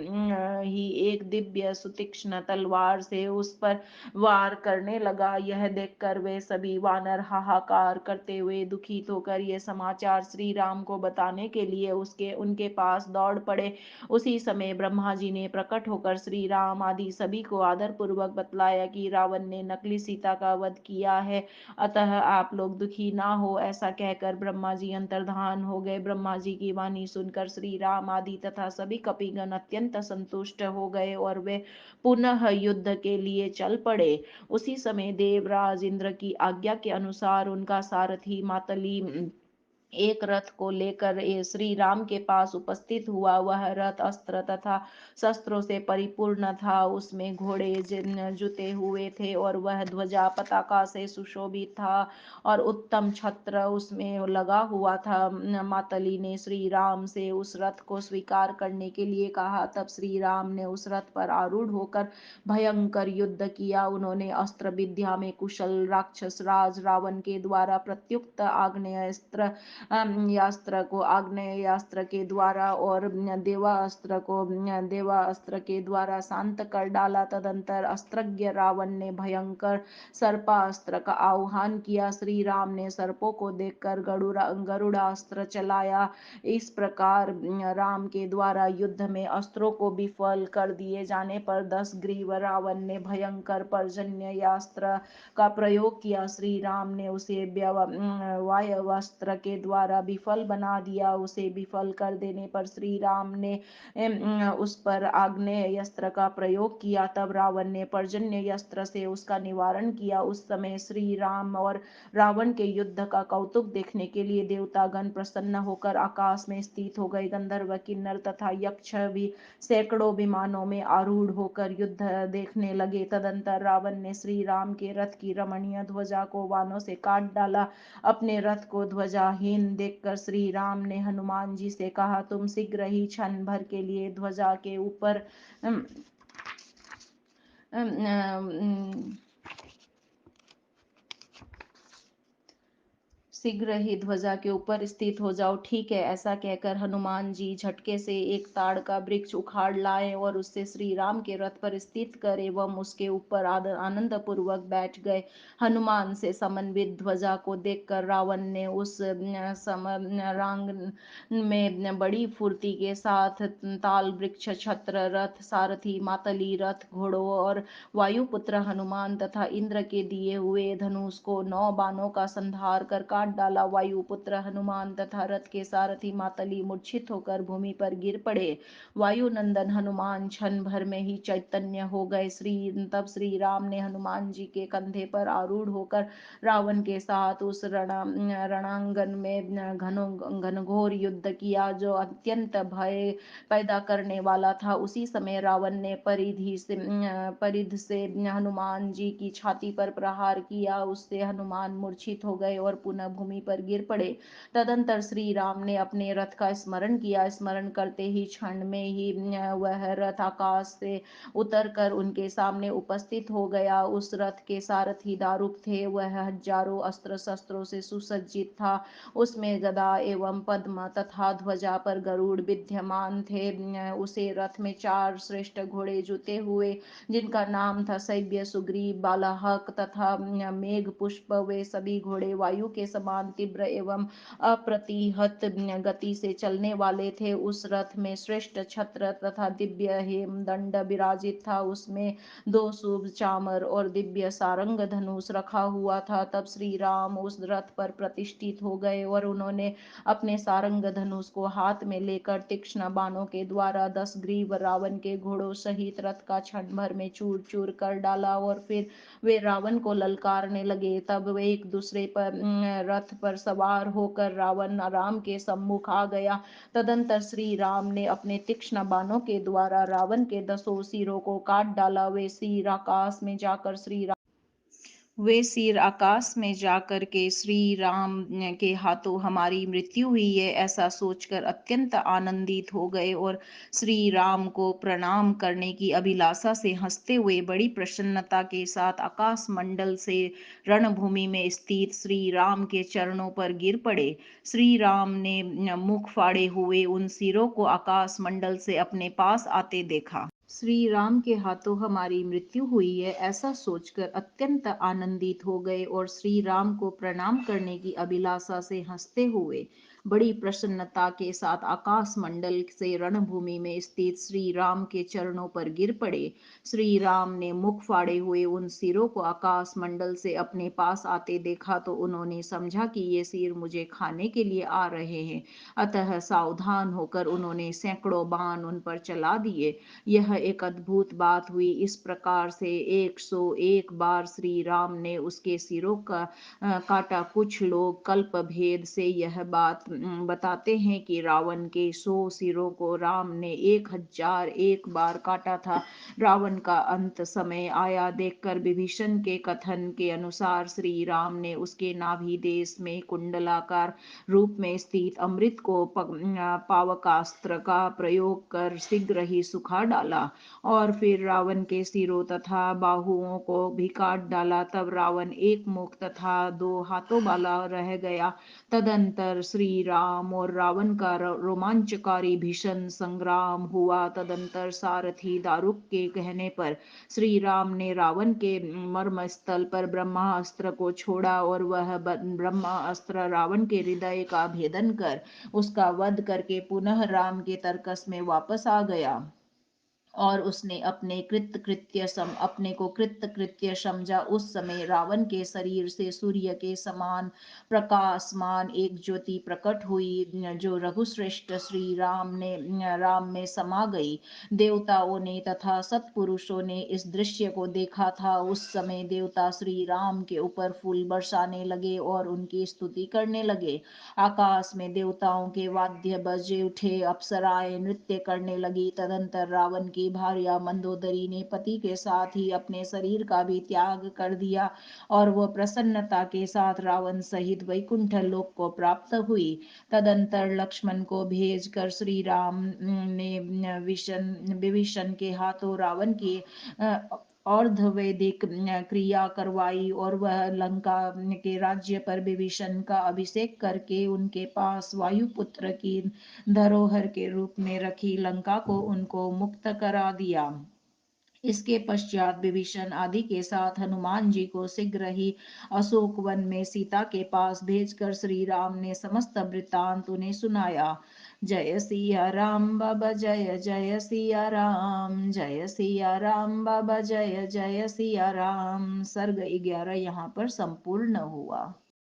ही एक दिव्य सुतीक्ष्ण तलवार से उस पर वार करने लगा। यह देखकर वे सभी वानर हाहाकार करते हुए दुखित होकर ये समाचार श्री राम को बताने के लिए उसके उनके पास दौड़ पड़े। उसी समय ब्रह्मा जी ने प्रकट होकर श्री राम आदि सभी को आदर पूर्वक बतलाया कि रावण ने नकली सीता का वध किया है, अतः आप लोग दुखी ना हो। ऐसा कहकर ब्रह्मा जी अंतर्धान हो गए। ब्रह्मा जी की वाणी सुनकर श्री राम आदि तथा सभी कपिगण अत्यंत संतुष्ट हो गए और वे पुनः युद्ध के लिए चल पड़े। उसी समय देवराज इंद्र की आज्ञा के अनुसार उनका सारथी मातली एक रथ को लेकर श्री राम के पास उपस्थित हुआ। वह रथ अस्त्र तथा शस्त्रों से परिपूर्ण था। उसमें घोड़े जुते हुए थे और वह ध्वजा पताका से सुशोभित था और उत्तम छत्र उसमें लगा हुआ था। मातली ने श्री राम से उस रथ को स्वीकार करने के लिए कहा। तब श्री राम ने उस रथ पर आरूढ़ होकर भयंकर युद्ध किया। उन्होंने अस्त्र विद्या में कुशल राक्षस राज रावण के द्वारा प्रत्युक्त आग्नेयास्त्र यास्त्र को आग्नेयास्त्र के द्वारा और देवास्त्र के द्वारा शांत कर डाला। तदंतर अस्त्रज्ञ रावण ने भयंकर सर्पास्त्र का आह्वान किया। श्री राम ने सर्पों को देखकर गरुड़ास्त्र चलाया। इस प्रकार राम के द्वारा युद्ध में अस्त्रों को विफल कर दिए जाने पर 10 ग्रीव रावण ने भयंकर पर्जन्यास्त्र का प्रयोग किया। श्री राम ने उसे वायवास्त्र के द्वारा विफल बना दिया। उसे विफल कर देने पर श्री राम ने उस पर आग्नेय अस्त्र का प्रयोग किया। तब रावण ने पर्जन्य अस्त्र से उसका निवारण किया। उस समय श्री राम और रावण के युद्ध का कौतुक देखने के लिए देवतागण प्रसन्न होकर आकाश में स्थित हो गए। गंधर्व किन्नर तथा यक्ष भी सैकड़ों विमानों में आरूढ़ होकर युद्ध देखने लगे। तदंतर रावण ने श्री राम के रथ की रमणीय ध्वजा को बाणों से काट डाला। अपने रथ को ध्वजाहीन देखकर श्री राम ने हनुमान जी से कहा, तुम शीघ्र ही क्षण भर के लिए ध्वजा के ऊपर अम, अम, अम, शीघ्र ही ध्वजा के ऊपर स्थित हो जाओ। ठीक है। ऐसा कहकर हनुमान जी झटके से एक ताड़ का वृक्ष उखाड़ लाए और उससे श्री राम के रथ पर स्थित कर एवं उसके ऊपर आनंद पूर्वक बैठ गए। हनुमान से समन्वित ध्वजा को देखकर रावण ने उस समरांग में बड़ी फुर्ती के साथ ताल वृक्ष छत्र रथ सारथी मातली रथ घोड़ों और वायुपुत्र हनुमान तथा इंद्र के दिए हुए धनुष को 9 बाणों का संहार कर काट डाला। वायुपुत्र हनुमान तथा रथ के सारथी मातली मूर्छित होकर भूमि पर गिर पड़े। वायुनंदन हनुमान क्षण भर में ही चैतन्य हो गए। तब श्री राम ने हनुमान जी के कंधे पर आरूढ़ होकर रावण के साथ उस रणांगन में घनघोर युद्ध किया जो अत्यंत भय पैदा करने वाला था। उसी समय रावण ने परिध से हनुमान जी की छाती पर प्रहार किया। उससे हनुमान मूर्छित हो गए और पुनः रणभूमि पर गिर पड़े। तदंतर श्री राम ने अपने रथ का स्मरण किया। स्मरण करते ही क्षण में ही वह रथ आकाश से उतर कर उनके सामने उपस्थित हो गया। उस रथ के सारथी दारुक थे। वह हजारों अस्त्र शस्त्रों से सुसज्जित था। उसमें गदा एवं पद्म तथा ध्वजा पर गरुड़ विद्यमान थे। उसे रथ में 4 श्रेष्ठ घोड़े जुते हुए, जिनका नाम था सैव्य, सुग्रीव, बालाहक तथा मेघ पुष्प। वे सभी घोड़े वायु के समान तीव्र एवं अप्रतिहत गति से चलने वाले थे। उस रथ में श्रेष्ठ छत्र तथा दिव्य हेमदंड विराजित था। उसमें 2 शुभ चामर और दिव्य सारंग धनुष रखा हुआ था। तब श्री राम उस रथ पर प्रतिष्ठित हो गए और उन्होंने अपने सारंग धनुष को हाथ में लेकर तीक्ष्ण बाणों के द्वारा 10 ग्रीव रावण के घोड़ों सहित रथ का क्षण भर में चूर चूर कर डाला और फिर वे रावण को ललकारने लगे। तब वे एक दूसरे पर रथ पर सवार होकर रावण राम के सम्मुख आ गया। तदंतर श्री राम ने अपने तीक्ष्ण बाणों के द्वारा रावण के 10 सिरों को काट डाला। वे सिर आकाश में जाकर के श्री राम के हाथों हमारी मृत्यु हुई है, ऐसा सोचकर अत्यंत आनंदित हो गए और श्री राम को प्रणाम करने की अभिलाषा से हंसते हुए बड़ी प्रसन्नता के साथ आकाश मंडल से रणभूमि में स्थित श्री राम के चरणों पर गिर पड़े। श्री राम ने मुख फाड़े हुए उन सिरों को आकाश मंडल से अपने पास आते देखा। श्री राम के हाथों हमारी मृत्यु हुई है, ऐसा सोचकर अत्यंत आनंदित हो गए और श्री राम को प्रणाम करने की अभिलाषा से हंसते हुए बड़ी प्रसन्नता के साथ आकाश मंडल से रणभूमि में स्थित श्री राम के चरणों पर गिर पड़े। श्री राम ने मुख फाड़े हुए उन सिरों को आकाश मंडल से अपने पास आते देखा तो उन्होंने समझा कि ये सिर मुझे खाने के लिए आ रहे हैं। अतः सावधान होकर उन्होंने सैकड़ों बाण उन पर चला दिए। यह एक अद्भुत बात हुई। इस प्रकार से 101 बार श्री राम ने उसके सिरों का काटा। कुछ लोग कल्प भेद से यह बात बताते हैं कि रावण के 100 सिरों को राम ने 1001 बार काटा था। रावण का अंत समय आया देखकर विभीषण के कथन के अनुसार श्री राम ने उसके नाभि देश में कुंडलाकार रूप में स्थित अमृत को पावकास्त्र का प्रयोग कर शीघ्र ही सुखा डाला और फिर रावण के सिरों तथा बाहुओं को भी काट डाला। तब रावण एक मुख तथा 2 हाथों वाला रह गया। तदंतर श्री राम और रावण का रोमांचकारी भीषण संग्राम हुआ। तदंतर सारथी दारुक के कहने पर श्री राम ने रावण के मर्मस्थल पर ब्रह्मास्त्र को छोड़ा और वह ब्रह्मास्त्र रावण के हृदय का भेदन कर उसका वध करके पुनः राम के तर्कस में वापस आ गया और उसने अपने को कृत्य समझा। उस समय रावण के शरीर से सूर्य के समान प्रकाशमान एक ज्योति प्रकट हुई जो रघुश्रेष्ठ श्री राम में समा गई। देवताओं ने तथा सत्पुरुषों ने इस दृश्य को देखा था। उस समय देवता श्री राम के ऊपर फूल बरसाने लगे और उनकी स्तुति करने लगे। आकाश में देवताओं के वाद्य बजे उठे, अप्सराएं नृत्य करने लगी। तदंतर रावण की भार्या मंदोदरी ने पति के साथ ही अपने शरीर का भी त्याग कर दिया और वह प्रसन्नता के साथ रावण सहित वैकुंठ लोक को प्राप्त हुई। तदंतर लक्ष्मण को भेजकर श्री राम ने विभीषण के हाथों रावण की अर्धवैदिक क्रिया करवाई और वह लंका के राज्य पर विभीषण का अभिषेक करके उनके पास वायुपुत्र की धरोहर के रूप में रखी लंका को उनको मुक्त करा दिया। इसके पश्चात विभीषण आदि के साथ हनुमान जी को शीघ्र ही अशोक वन में सीता के पास भेजकर श्री राम ने समस्त वृत्तांत उन्हें सुनाया। जय सिया राम बाबा जय जय सिया राम, जय सिया राम बाबा जय जय सिया राम। सर्ग 11 यहाँ पर संपूर्ण हुआ।